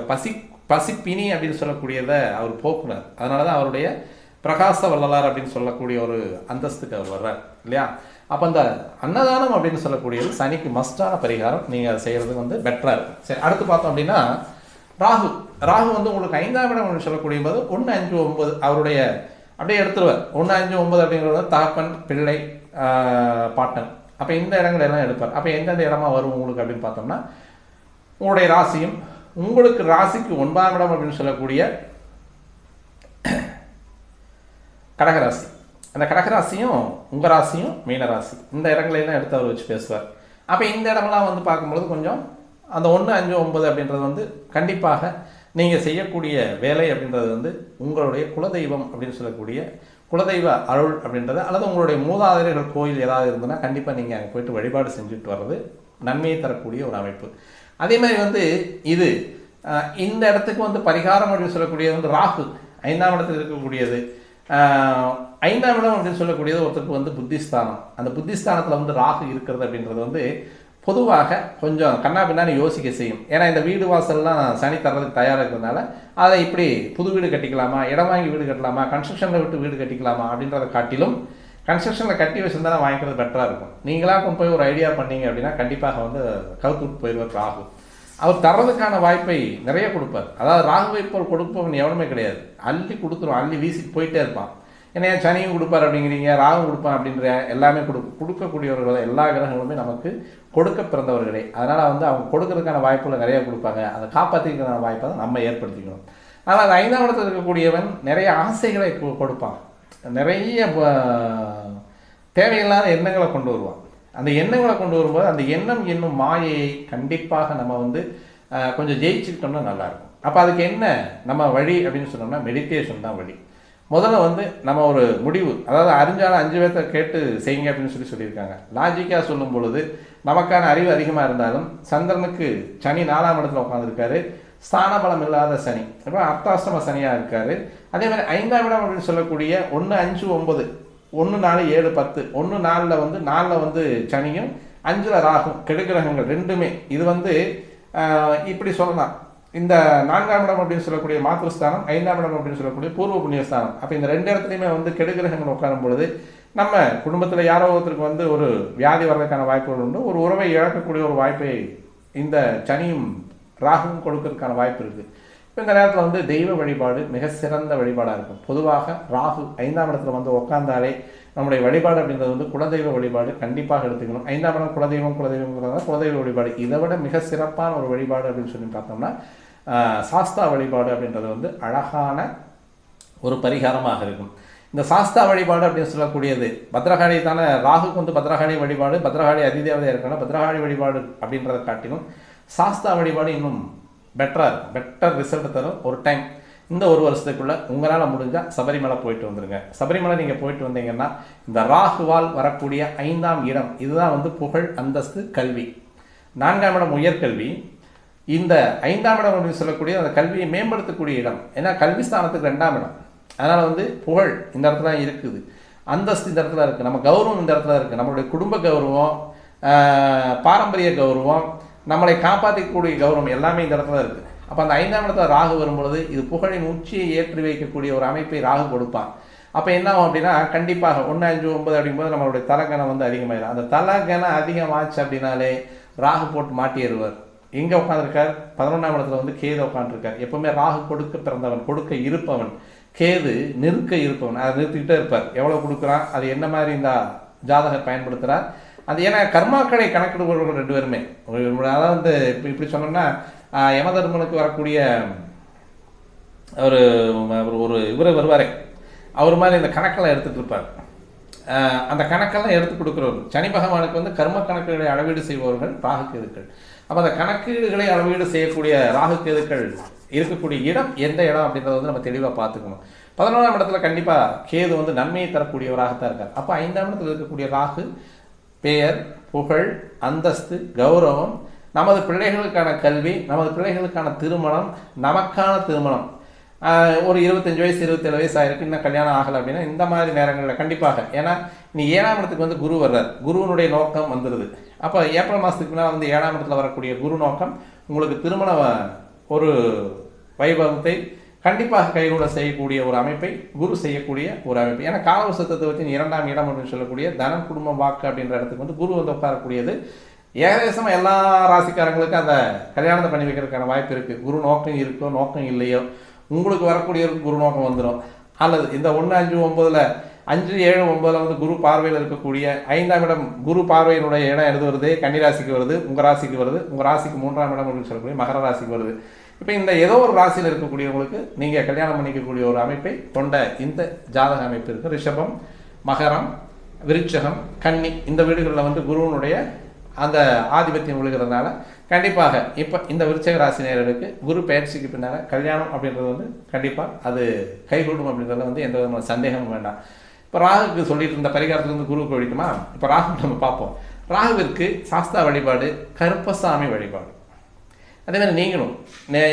பசிப்பினி அப்படின்னு சொல்லக்கூடியதை அவர் போக்குனார். அதனால தான் அவருடைய பிரகாச வள்ளலார் அப்படின்னு சொல்லக்கூடிய ஒரு அந்தஸ்துக்கு அவர் வர்றார் இல்லையா. அப்போ அந்த அன்னதானம் அப்படின்னு சொல்லக்கூடியது சனிக்கு மஸ்டான பரிகாரம். நீங்கள் அதை செய்கிறது வந்து பெட்டராக இருக்கும். சரி, அடுத்து பார்த்தோம் அப்படின்னா ராகு. ராகு வந்து உங்களுக்கு 5ஆம் இடம் அப்படின்னு சொல்லக்கூடிய போது 1, 5, 9 அவருடைய அப்படியே எடுத்துருவார். 1, 5, 9 அப்படிங்கிறது தகப்பன், பிள்ளை, பாட்டன். அப்போ இந்த இடங்கள் எல்லாம் எடுப்பார். அப்போ எந்தெந்த இடமா வரும் உங்களுக்கு அப்படின்னு பார்த்தோம்னா உங்களுடைய ராசியும், உங்களுக்கு ராசிக்கு 9ஆம் இடம் அப்படின்னு சொல்லக்கூடிய கடகராசி, அந்த கடகராசியும் உங்கள் ராசியும் மீனராசி, இந்த இடங்களெல்லாம் எடுத்து அவர் வச்சு பேசுவார். அப்போ இந்த இடமெல்லாம் வந்து பார்க்கும்பொழுது கொஞ்சம் அந்த 1, 5, 9 அப்படின்றது வந்து கண்டிப்பாக நீங்கள் செய்யக்கூடிய வேலை அப்படின்றது வந்து உங்களுடைய குலதெய்வம் அப்படின்னு சொல்லக்கூடிய குலதெய்வ அருள் அப்படின்றது, அல்லது உங்களுடைய மூதாதையர்கள் கோயில் ஏதாவது இருந்ததுன்னா கண்டிப்பாக நீங்கள் அங்கே போயிட்டு வழிபாடு செஞ்சுட்டு வர்றது நன்மையை தரக்கூடிய ஒரு அமைப்பு. அதே மாதிரி வந்து இது இந்த இடத்துக்கு வந்து பரிகாரம் அப்படின்னு சொல்லக்கூடியது வந்து ராகு 5ஆம் இடத்தில் இருக்கக்கூடியது. 5ஆம் இடம் அப்படின்னு சொல்லக்கூடியது ஒருத்தருக்கு வந்து புத்திஸ்தானம். அந்த புத்திஸ்தானத்தில் வந்து ராகு இருக்கிறது அப்படின்றது வந்து பொதுவாக கொஞ்சம் கண்ணா பின்னாடி யோசிக்க செய்யும். ஏன்னா இந்த வீடு வாசல்லாம் சனி தர்றதுக்கு தயாராக இருக்கிறதுனால அதை இப்படி புது வீடு கட்டிக்கலாமா, இடம் வாங்கி வீடு கட்டலாமா, கன்ஸ்ட்ரக்ஷனில் விட்டு வீடு கட்டிக்கலாமா அப்படின்றத காட்டிலும் கன்ஸ்ட்ரக்ஷனில் கட்டி வச்சுருந்தா வாங்கிக்கிறது பெட்டராக இருக்கும். நீங்களாக கொண்டு போய் ஒரு ஐடியா பண்ணீங்க அப்படின்னா கண்டிப்பாக வந்து கவுத்து விட்டு போயிடுவார் ராகு. அவர் தர்றதுக்கான வாய்ப்பை நிறைய கொடுப்பார். அதாவது ராகுவை போல் கொடுப்பவன் எவனுமே கிடையாது. அள்ளி கொடுத்துரும், அள்ளி வீசிட்டு போயிட்டே இருப்பான். ஏன்னா சனியும் கொடுப்பார் அப்படிங்கிறீங்க, ராகு கொடுப்பான் அப்படின்ற எல்லாமே கொடுக்கக்கூடியவர்கள் எல்லா கிரகங்களுமே நமக்கு கொடுக்க பிறந்தவர்களே. அதனால் வந்து அவங்க கொடுக்கறதுக்கான வாய்ப்புகளை நிறைய கொடுப்பாங்க. அதை காப்பாற்றிக்கிறதுக்கான வாய்ப்பை தான் நம்ம ஏற்படுத்திக்கணும். ஆனால் அது 5ஆம் இடத்தில் இருக்கக்கூடியவன் நிறைய ஆசைகளை கொடுப்பான், நிறைய தேவையில்லாத எண்ணங்களை கொண்டு வருவான். அந்த எண்ணங்களை கொண்டு வரும்போது அந்த எண்ணம் என்னும் மாயையை கண்டிப்பாக நம்ம வந்து கொஞ்சம் ஜெயிச்சுக்கிட்டோம்னா நல்லாயிருக்கும். அப்போ அதுக்கு என்ன நம்ம வழி அப்படின்னு சொன்னோம்னா மெடிடேஷன் தான் வழி. முதல்ல வந்து நம்ம ஒரு முடிவு, அதாவது அறிஞ்சாலும் 5 பேர்த்த கேட்டு செய்யுங்க அப்படின்னு சொல்லியிருக்காங்க. லாஜிக்காக சொல்லும் பொழுது நமக்கான அறிவு அதிகமாக இருந்தாலும் சந்திரனுக்கு சனி 4ஆம் இடத்துல உட்காந்துருக்காரு, ஸ்தான பலம் இல்லாத சனி, இப்போ அர்த்தாஷ்டம சனியாக இருக்காரு. அதே மாதிரி 5ஆம் இடம் அப்படின்னு சொல்லக்கூடிய 1, 5, 9, 1, 4, 7, 10, 1, 4 வந்து 4 வந்து சனியும் 5ல் ராகும், கெடுகிரகங்கள் ரெண்டுமே. இது வந்து இப்படி சொல்லலாம். இந்த 4ஆம் இடம் அப்படின்னு சொல்லக்கூடிய மாத்திருஸ்தானம், 5ஆம் இடம் அப்படின்னு சொல்லக்கூடிய பூர்வ புண்ணியஸ்தானம். அப்போ இந்த 2 இடத்துலையுமே வந்து கெடுகிரகங்கள் உட்காரும் பொழுது நம்ம குடும்பத்தில் யாரோ ஒருத்தருக்கு வந்து ஒரு வியாதி வர்றதுக்கான வாய்ப்புகள் உண்டு. ஒரு உறவை இழக்கக்கூடிய ஒரு வாய்ப்பை இந்த சனியும் ராகுவும் கொடுக்கறதுக்கான வாய்ப்பு இருக்குது. இப்போ இந்த நேரத்தில் வந்து தெய்வ வழிபாடு மிக சிறந்த வழிபாடாக இருக்கும். பொதுவாக ராகு 5ஆம் இடத்துல வந்து உட்காந்தாலே நம்முடைய வழிபாடு அப்படின்றது வந்து குலதெய்வ வழிபாடு கண்டிப்பாக எடுத்துக்கணும். 5ஆம் இடம் குலதெய்வங்கிறத குலதெய்வ வழிபாடு. இதை விட மிக சிறப்பான ஒரு வழிபாடு அப்படின்னு சொல்லி பார்த்தோம்னா சாஸ்தா வழிபாடு அப்படின்றது வந்து அழகான ஒரு பரிகாரமாக இருக்கும். இந்த சாஸ்தா வழிபாடு அப்படின்னு சொல்லக்கூடியது பத்ரகாளி தானே, ராகுக்கு வந்து பத்ரகாளி வழிபாடு, பத்ரகாளி அதிதேவதையாக இருக்கணும். பத்ரகாளி வழிபாடு அப்படின்றத காட்டிலும் சாஸ்தா வழிபாடு இன்னும் பெட்டராக இருக்கும், பெட்டர் ரிசல்ட் தரும். ஒரு டைம் இந்த ஒரு வருஷத்துக்குள்ளே உங்களால் முடிஞ்சால் சபரிமலை போயிட்டு வந்துடுங்க. சபரிமலை நீங்கள் போயிட்டு வந்தீங்கன்னா இந்த ராகுவால் வரக்கூடிய 5ஆம் இடம் இதுதான் வந்து புகழ், அந்தஸ்து, கல்வி. 4ஆம் இடம் உயர்கல்வி. இந்த 5ஆம் இடம் அப்படின்னு சொல்லக்கூடிய அந்த கல்வியை மேம்படுத்தக்கூடிய இடம். ஏன்னா கல்வி ஸ்தானத்துக்கு 2ஆம் இடம். அதனால் வந்து புகழ் இந்த இடத்துல இருக்குது, அந்தஸ்து இந்த இடத்துல இருக்குது, நம்ம கௌரவம் இந்த இடத்துல இருக்குது. நம்மளுடைய குடும்ப கௌரவம், பாரம்பரிய கௌரவம், நம்மளை காப்பாற்றக்கூடிய கௌரவம் எல்லாமே இந்த இடத்துல இருக்குது. அப்போ அந்த 5ஆம் இடத்துல ராகு வரும்பொழுது இது புகழின் உச்சியை ஏற்றி வைக்கக்கூடிய ஒரு அமைப்பை ராகு கொடுப்பான். அப்போ என்ன ஆகும் அப்படின்னா கண்டிப்பாக 1, 5, 9 அப்படிங்கும்போது நம்மளுடைய தலகணம் வந்து அதிகமாயிடும். அந்த தலகணம் அதிகமாச்சு அப்படின்னாலே ராகு போட்டு மாட்டிடுவார். எங்கே உட்காந்துருக்கார்? 11ஆம் இடத்துல வந்து கேது உட்காந்துருக்கார். எப்பவுமே ராகு கொடுக்க பிறந்தவன், கொடுக்க இருப்பவன், கேது நிறுக்க இருப்பவன். அதை நிறுத்திக்கிட்டே இருப்பார். எவ்வளோ கொடுக்குறான், அது என்ன மாதிரி இந்த ஜாதகர் பயன்படுத்துகிறார், அது ஏன்னா கர்மாக்களை கணக்கிடுபவர்கள் 2 பேருமே. அதாவது வந்து இப்படி சொன்னோம்னா யமதர்மனுக்கு வரக்கூடிய ஒரு இவர் வருவாரே, அவர் மாதிரி இந்த கணக்கெல்லாம் எடுத்துகிட்டு இருப்பார். அந்த கணக்கெல்லாம் எடுத்து கொடுக்குறவர்கள் சனி பகவானுக்கு வந்து கர்ம கணக்குகளை அளவீடு செய்பவர்கள் ராகு கேதுக்கள். அப்போ அந்த கணக்கீடுகளை அளவீடு செய்யக்கூடிய ராகு கேதுக்கள் இருக்கக்கூடிய இடம் எந்த இடம் அப்படின்றத வந்து நம்ம தெளிவாக பார்த்துக்கணும். 11ஆம் இடத்துல கண்டிப்பாக கேது வந்து நன்மையை தரக்கூடியவராகத்தான் இருக்கார். அப்போ 5ஆம் இடத்துல இருக்கக்கூடிய ராகு பெயர், புகழ், அந்தஸ்து, கௌரவம், நமது பிள்ளைகளுக்கான கல்வி, நமது பிள்ளைகளுக்கான திருமணம், நமக்கான திருமணம். ஒரு 25 வயசு 27 வயசு ஆயிருக்கு, இன்னும் கல்யாணம் ஆகலை அப்படின்னா இந்த மாதிரி நேரங்களில் கண்டிப்பாக, ஏன்னா நீ 7ஆம் இடத்துக்கு வந்து குரு வர்றார், குருவனுடைய நோக்கம் வந்துடுது. அப்போ ஏப்ரல் மாதத்துக்கு மேலே வந்து 7ஆம் இடத்துல வரக்கூடிய குரு நோக்கம் உங்களுக்கு திருமண ஒரு வைபவத்தை கண்டிப்பாக கைகூட செய்யக்கூடிய ஒரு அமைப்பை குரு செய்யக்கூடிய ஒரு அமைப்பு. ஏன்னா காலவசத்தத்தை வச்சு 2ஆம் இடம் அப்படின்னு சொல்லக்கூடிய தனம் குடும்பம் வாக்கு அப்படின்ற இடத்துக்கு வந்து குரு வந்து உட்காரக்கூடியது. ஏகதேசமாக எல்லா ராசிக்காரங்களுக்கும் அந்த கல்யாணத்தை பண்ணி வைக்கிறதுக்கான வாய்ப்பு இருக்குது. குரு நோக்கம் இருக்கோ நோக்கம் இல்லையோ உங்களுக்கு வரக்கூடிய குரு நோக்கம் வந்துடும். அல்லது இந்த 1, 5, 9 5, 7, 9 வந்து குரு பார்வையில் இருக்கக்கூடிய 5ஆம் இடம் குரு பார்வையினுடைய இடம் எது வருது? கன்னிராசிக்கு வருது, உங்கள் ராசிக்கு வருது. உங்கள் ராசிக்கு 3ஆம் இடம் அப்படின்னு சொல்லக்கூடிய மகர ராசிக்கு வருது. இப்போ இந்த ஏதோ ஒரு ராசியில் இருக்கக்கூடியவங்களுக்கு நீங்கள் கல்யாணம் பண்ணிக்கக்கூடிய ஒரு அமைப்பை கொண்ட இந்த ஜாதக அமைப்பு இருக்குது. ரிஷபம், மகரம், விருட்சகம், கன்னி இந்த வீடுகளில் வந்து குருவனுடைய அந்த ஆதிபத்தியம் விழுகிறதுனால கண்டிப்பாக இப்போ இந்த விருச்சக ராசி நேயர்களுக்கு குரு பயிற்சிக்கு பின்னால் கல்யாணம் அப்படின்றது வந்து கண்டிப்பாக அது கைகூடும் அப்படின்றத வந்து எந்த விதமான சந்தேகமும் வேண்டாம். இப்போ ராகுக்கு சொல்லிட்டு இருந்த பரிகாரத்துக்கு வந்து குருவுக்கு வழிக்குமா? இப்போ ராகு நம்ம பார்ப்போம். ராகுவிற்கு சாஸ்தா வழிபாடு, கருப்பசாமி வழிபாடு. அதேமாதிரி நீங்களும்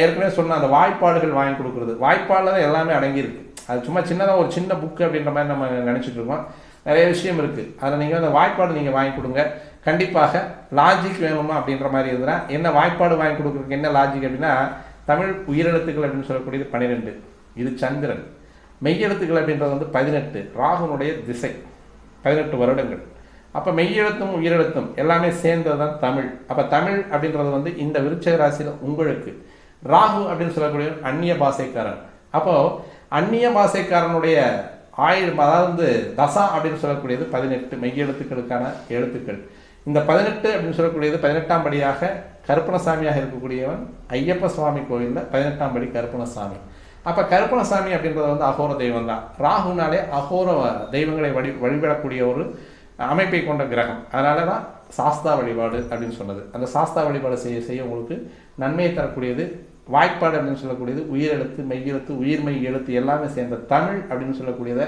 ஏற்கனவே சொன்ன அந்த வாய்ப்பாடுகள் வாங்கி கொடுக்குறது, வாய்ப்பாடில் தான் எல்லாமே அடங்கியிருக்கு. அது சும்மா சின்னதாக ஒரு சின்ன புக்கு அப்படின்ற மாதிரி நம்ம நினச்சிட்டு இருக்கோம். நிறைய விஷயம் இருக்குது. அதில் நீங்கள் அந்த வாய்ப்பாடு நீங்கள் வாங்கி கொடுங்க. கண்டிப்பாக லாஜிக் வேணுமா அப்படின்ற மாதிரி இருந்தால் என்ன வாய்ப்பாடு வாங்கி கொடுக்குறதுக்கு என்ன லாஜிக் அப்படின்னா, தமிழ் உயிரெழுத்துக்கள் அப்படின்னு சொல்லக்கூடியது 12, இது சந்திரன். மெய்யெழுத்துக்கள் அப்படின்றது வந்து 18, ராகுனுடைய திசை 18 வருடங்கள். அப்போ மெய்யெழுத்தும் உயிரெழுத்தும் எல்லாமே சேர்ந்தது தான் தமிழ். அப்போ தமிழ் அப்படின்றது வந்து இந்த விருச்சக ராசியில் உங்களுக்கு ராகு அப்படின்னு சொல்லக்கூடிய அந்நிய பாஷைக்காரன். அப்போது அந்நிய பாஷைக்காரனுடைய அதாவது தசா அப்படின்னு சொல்லக்கூடியது 18 மெய்யெழுத்துக்களுக்கான எழுத்துக்கள். இந்த 18 அப்படின்னு சொல்லக்கூடியது 18ஆம் படியாக கருப்பணசாமியாக இருக்கக்கூடியவன் ஐயப்ப சுவாமி கோயிலில் 18ஆம் படி கருப்பணசாமி. அப்போ கருப்பணசாமி அப்படின்றது வந்து அகோர தெய்வம் தான். ராகுனாலே அகோர தெய்வங்களை வழிபடக்கூடிய ஒரு அமைப்பை கொண்ட கிரகம். அதனால தான் சாஸ்தா வழிபாடு அப்படின்னு சொன்னது. அந்த சாஸ்தா வழிபாடு செய்ய உங்களுக்கு நன்மையை தரக்கூடியது. வாய்ப்பாடு அப்படின்னு சொல்லக்கூடியது உயிரெழுத்து, மெய்யெழுத்து, உயிர்மெய் எழுத்து எல்லாமே சேர்ந்த தமிழ் அப்படின்னு சொல்லக்கூடியதை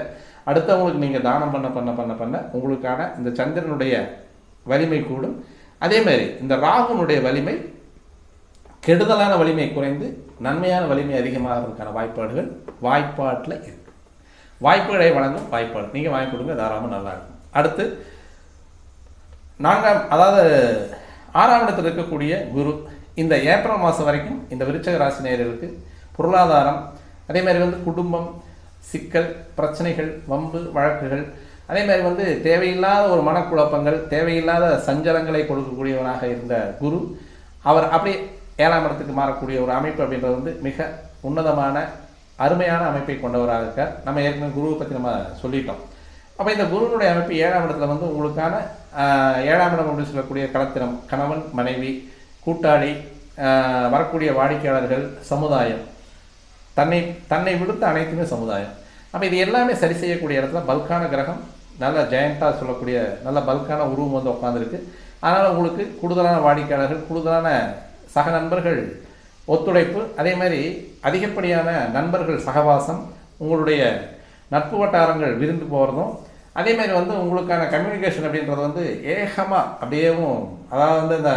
அடுத்தவங்களுக்கு நீங்கள் தானம் பண்ண உங்களுக்கான இந்த சந்திரனுடைய வலிமை கூடும். அதே மாதிரி இந்த ராகுனுடைய வலிமை கெடுதலான வலிமை குறைந்து நன்மையான வலிமை அதிகமாகிறதுக்கான வாய்ப்பாட்டில் இருக்கு. வாய்ப்புகளை வழங்கும் வாய்ப்பாடு நீங்கள் வாங்கி கொடுங்க, தாராளமாக நல்லா இருக்கும். அடுத்து 4ஆம் அதாவது 6ஆம் இடத்தில் இருக்கக்கூடிய குரு இந்த ஏப்ரல் மாதம் வரைக்கும் இந்த விருச்சக ராசி நேயர்களுக்கு பொருளாதாரம், அதே மாதிரி வந்து குடும்பம், சிக்கல், பிரச்சனைகள், வம்பு வழக்குகள், அதே மாதிரி வந்து தேவையில்லாத ஒரு மனக்குழப்பங்கள், தேவையில்லாத சஞ்சலங்களை கொடுக்கக்கூடியவனாக இருந்த குரு அவர் அப்படியே 7ஆம் இடத்துக்கு மாறக்கூடிய ஒரு அமைப்பு அப்படின்றது வந்து மிக உன்னதமான அருமையான அமைப்பை கொண்டவராக இருக்கார். நம்ம ஏற்கனவே குருவை பற்றி நம்ம சொல்லிட்டோம். அப்போ இந்த குருவினுடைய அமைப்பு 7ஆம் இடத்துல வந்து உங்களுக்கான 7ஆம் இடம் அப்படின்னு சொல்லக்கூடிய களத்திரம், கணவன், மனைவி, கூட்டாளி, வரக்கூடிய வாடிக்கையாளர்கள், சமுதாயம், தன்னை விடுத்த அனைத்துமே சமுதாயம். அப்போ இது எல்லாமே சரி செய்யக்கூடிய இடத்துல பல்கான கிரகம், நல்ல ஜெயண்டாக சொல்லக்கூடிய நல்ல பல்கான உருவம் வந்து உட்காந்துருக்கு. அதனால் உங்களுக்கு கூடுதலான வாடிக்கையாளர்கள், கூடுதலான சக நண்பர்கள் ஒத்துழைப்பு, அதே மாதிரி அதிகப்படியான நண்பர்கள் சகவாசம், உங்களுடைய நட்பு வட்டாரங்கள் விருந்து போகிறதும், அதே மாதிரி வந்து உங்களுக்கான கம்யூனிகேஷன் அப்படின்றது வந்து ஏகமாக அப்படியேவும் அதாவது வந்து இந்த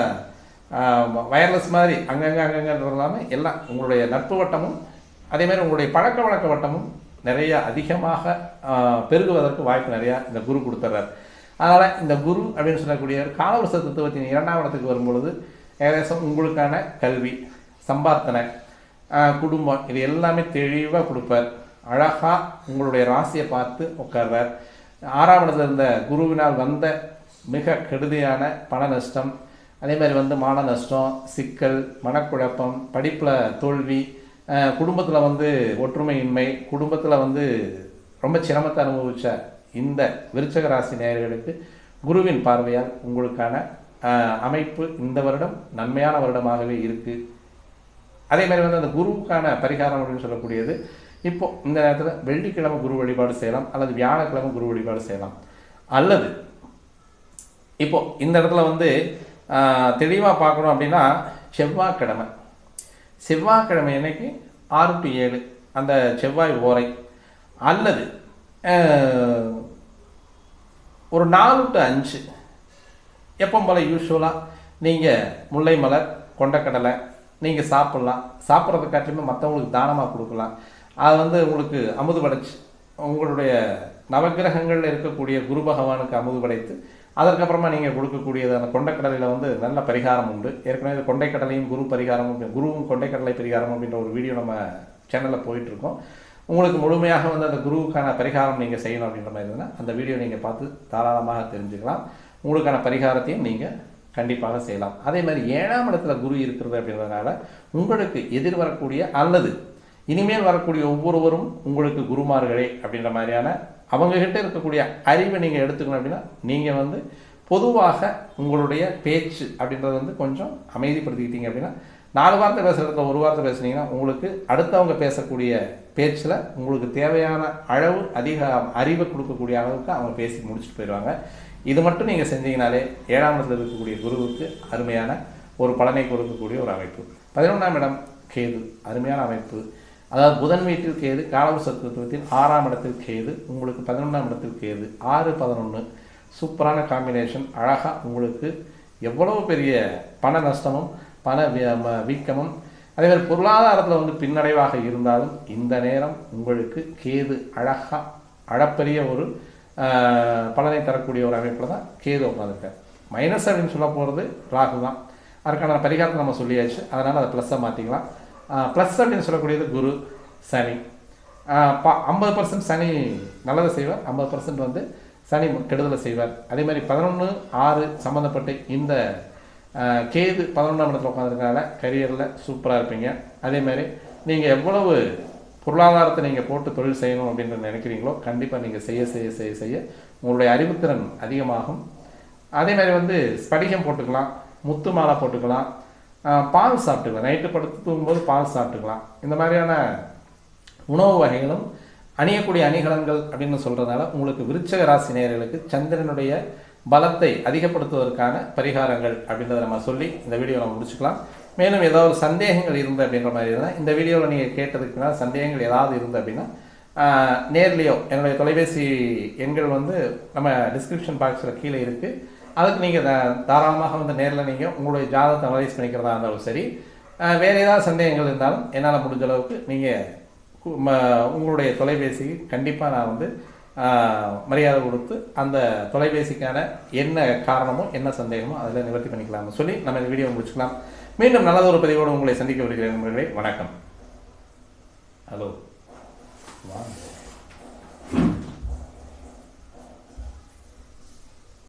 வயர்லெஸ் மாதிரி அங்கங்கன்றது இல்லாமல் எல்லாம் உங்களுடைய நட்பு வட்டமும் அதே மாதிரி உங்களுடைய பழக்க வழக்க வட்டமும் நிறைய அதிகமாக பெருகுவதற்கு வாய்ப்பு நிறையா இந்த குரு கொடுத்துட்றார். அதனால் இந்த குரு அப்படின்னு சொல்லக்கூடிய காலவருஷ தத்துவத்தின் 2ஆம் இடத்துக்கு வரும்பொழுது ஏகദേശம் உங்களுக்கான கல்வி, சம்பார்த்தனை, குடும்பம் இது எல்லாமே தெளிவாக கொடுப்பார். அழகாக உங்களுடைய ராசியை பார்த்து உட்கார்றார். 6ஆம் இடத்துல இருந்த குருவினால் வந்த மிக கெடுதியான பண நஷ்டம், அதே மாதிரி வந்து மான நஷ்டம், சிக்கல், மனக்குழப்பம், படிப்பில் தோல்வி, குடும்பத்தில் வந்து ஒற்றுமையின்மை, குடும்பத்தில் வந்து ரொம்ப சிரமத்தை அனுபவித்த இந்த விருச்சக ராசி நேயர்களுக்கு குருவின் பார்வையால் உங்களுக்கான அமைப்பு இந்த வருடம் நன்மையான வருடமாகவே இருக்குது. அதே மாதிரி வந்து அந்த குருவுக்கான பரிகாரம் அப்படின்னு சொல்லக்கூடியது இப்போ இந்த நேரத்தில் வெள்ளிக்கிழமை குரு வழிபாடு செய்யலாம், அல்லது வியாழக்கிழமை குரு வழிபாடு செய்யலாம். அல்லது இப்போ இந்த இடத்துல வந்து தெளிவாக பார்க்கணும் அப்படின்னா செவ்வாய்க்கிழமை அன்னைக்கு 6 to 7 அந்த செவ்வாய் ஓரை, அல்லது ஒரு 4 to 5 எப்போ போல் யூஸ்வலாக நீங்கள் முல்லை மலர், கொண்டக்கடலை நீங்கள் சாப்பிட்லாம். சாப்பிட்றத காட்டிலுமே மற்றவங்களுக்கு தானமாக கொடுக்கலாம். அது வந்து உங்களுக்கு அமுது படைச்சு உங்களுடைய நவகிரகங்களில் இருக்கக்கூடிய குரு பகவானுக்கு அமுது படைத்து அதற்கப்புறமா நீங்கள் கொடுக்கக்கூடியது அந்த கொண்டைக்கடலையில் வந்து நல்ல பரிகாரம் உண்டு. ஏற்கனவே கொண்டைக்கடலையும் குரு பரிகாரமும், குருவும் கொண்டைக்கடலை பரிகாரம் அப்படின்ற ஒரு வீடியோ நம்ம சேனலில் போயிட்டுருக்கோம். உங்களுக்கு முழுமையாக வந்து அந்த குருவுக்கான பரிகாரம் நீங்கள் செய்யணும் அப்படின்ற மாதிரி இருந்தால் அந்த வீடியோ நீங்கள் பார்த்து தாராளமாக தெரிஞ்சுக்கலாம். உங்களுக்கான பரிகாரத்தையும் நீங்கள் கண்டிப்பாக செய்யலாம். அதே மாதிரி 7ஆம் இடத்துல குரு இருக்கிறது அப்படின்றதுனால உங்களுக்கு எதிர்வரக்கூடிய அல்லது இனிமேல் வரக்கூடிய ஒவ்வொருவரும் உங்களுக்கு குருமார்களே அப்படின்ற மாதிரியான அவங்ககிட்ட இருக்கக்கூடிய அறிவை நீங்கள் எடுத்துக்கணும். அப்படின்னா நீங்கள் வந்து பொதுவாக உங்களுடைய பேச்சு அப்படின்றது வந்து கொஞ்சம் அமைதிப்படுத்திக்கிட்டீங்க அப்படின்னா 4 வார்த்தை பேசுகிறதுல 1 வார்த்தை பேசுனீங்கன்னா உங்களுக்கு அடுத்தவங்க பேசக்கூடிய பேச்சில் உங்களுக்கு தேவையான அளவு அதிக அறிவை கொடுக்கக்கூடிய அளவுக்கு அவங்க பேசி முடிச்சுட்டு போயிடுவாங்க. இது மட்டும் நீங்கள் செஞ்சீங்கனாலே 7ஆம் இடத்தில் இருக்கக்கூடிய குருவுக்கு அருமையான ஒரு பலனை கொடுக்கக்கூடிய ஒரு அமைப்பு. 11ஆம் இடம் கேது, அருமையான அமைப்பு. அதாவது புதன் வீட்டில் கேது, காலபுருஷ தத்துவத்தில் 6ஆம் இடத்தில் கேது, உங்களுக்கு 11ஆம் இடத்தில் கேது, 6-11 சூப்பரான காம்பினேஷன். அழகாக உங்களுக்கு எவ்வளவு பெரிய பண நஷ்டமும் பண வீக்கமும் அதே மாதிரி பொருளாதாரத்தில் வந்து பின்னடைவாக இருந்தாலும் இந்த நேரம் உங்களுக்கு கேது அழகாக அளப்பரிய ஒரு பலனை தரக்கூடிய ஒரு அமைப்பில் தான் கேது உட்காந்துருக்கார். மைனஸ் அப்படின்னு சொல்ல போகிறது ராகு தான். அதுக்கான பரிகாரத்தை நம்ம சொல்லியாச்சு, அதனால் அதை ப்ளஸ்ஸை மாற்றிக்கலாம். ப்ளஸ் அப்படின்னு சொல்லக்கூடியது குரு, சனி. 50% சனி நல்லதை செய்வார், 50% வந்து சனி கெடுதலை செய்வார். அதே மாதிரி 11-6 சம்மந்தப்பட்டு இந்த கேது 11ஆம் இடத்துல உட்காந்துருக்கனால கரியரில் சூப்பராக இருப்பீங்க. அதே மாதிரி நீங்கள் எவ்வளவு பொருளாதாரத்தை நீங்கள் போட்டு தொழில் செய்யணும் அப்படின்றது நினைக்கிறீங்களோ கண்டிப்பாக நீங்கள் செய்ய செய்ய செய்ய செய்ய உங்களுடைய அறிவுத்திறன் அதிகமாகும். அதே மாதிரி வந்து ஸ்படிகம் போட்டுக்கலாம், முத்து மாலை போட்டுக்கலாம், பால் சாப்பிட்டுக்கலாம், நைட்டு படுத்து தூங்கும்போது பால் சாப்பிட்டுக்கலாம். இந்த மாதிரியான உணவு வகைகளும் அணியக்கூடிய அணிகலன்கள் அப்படின்னு சொல்கிறதுனால உங்களுக்கு விருச்சிக ராசி நேயர்களுக்கு சந்திரனுடைய பலத்தை அதிகப்படுத்துவதற்கான பரிகாரங்கள் அப்படின்றத நம்ம சொல்லி இந்த வீடியோ நம்ம முடிச்சுக்கலாம். மேலும் ஏதாவது சந்தேகங்கள் இருந்து அப்படின்ற மாதிரி இருந்தால் இந்த வீடியோவில் நீங்கள் கேட்டதுக்குனா சந்தேகங்கள் ஏதாவது இருந்து அப்படின்னா நேர்லேயோ என்னுடைய தொலைபேசி எண்கள் வந்து நம்ம டிஸ்கிரிப்ஷன் பாக்ஸில் கீழே இருக்குது. அதுக்கு நீங்கள் தாராளமாக வந்து நேரில் நீங்கள் உங்களுடைய ஜாதகத்தை அனலைஸ் பண்ணிக்கிறதா இருந்தாலும் சரி, வேறு ஏதாவது சந்தேகங்கள் இருந்தாலும் என்னால் முடிஞ்ச அளவுக்கு நீங்கள் உங்களுடைய தொலைபேசிக்கு கண்டிப்பாக நான் வந்து மரியாதை கொடுத்து அந்த தொலைபேசிக்கான என்ன காரணமோ என்ன சந்தேகமோ அதில் நிவர்த்தி பண்ணிக்கலாம்னு சொல்லி நம்ம இந்த வீடியோ முடிச்சுக்கலாம். மீண்டும் நல்லதொரு பதிவோடு உங்களை சந்திக்க வருகிறேன் நண்பர்களே. வணக்கம். ஹலோ.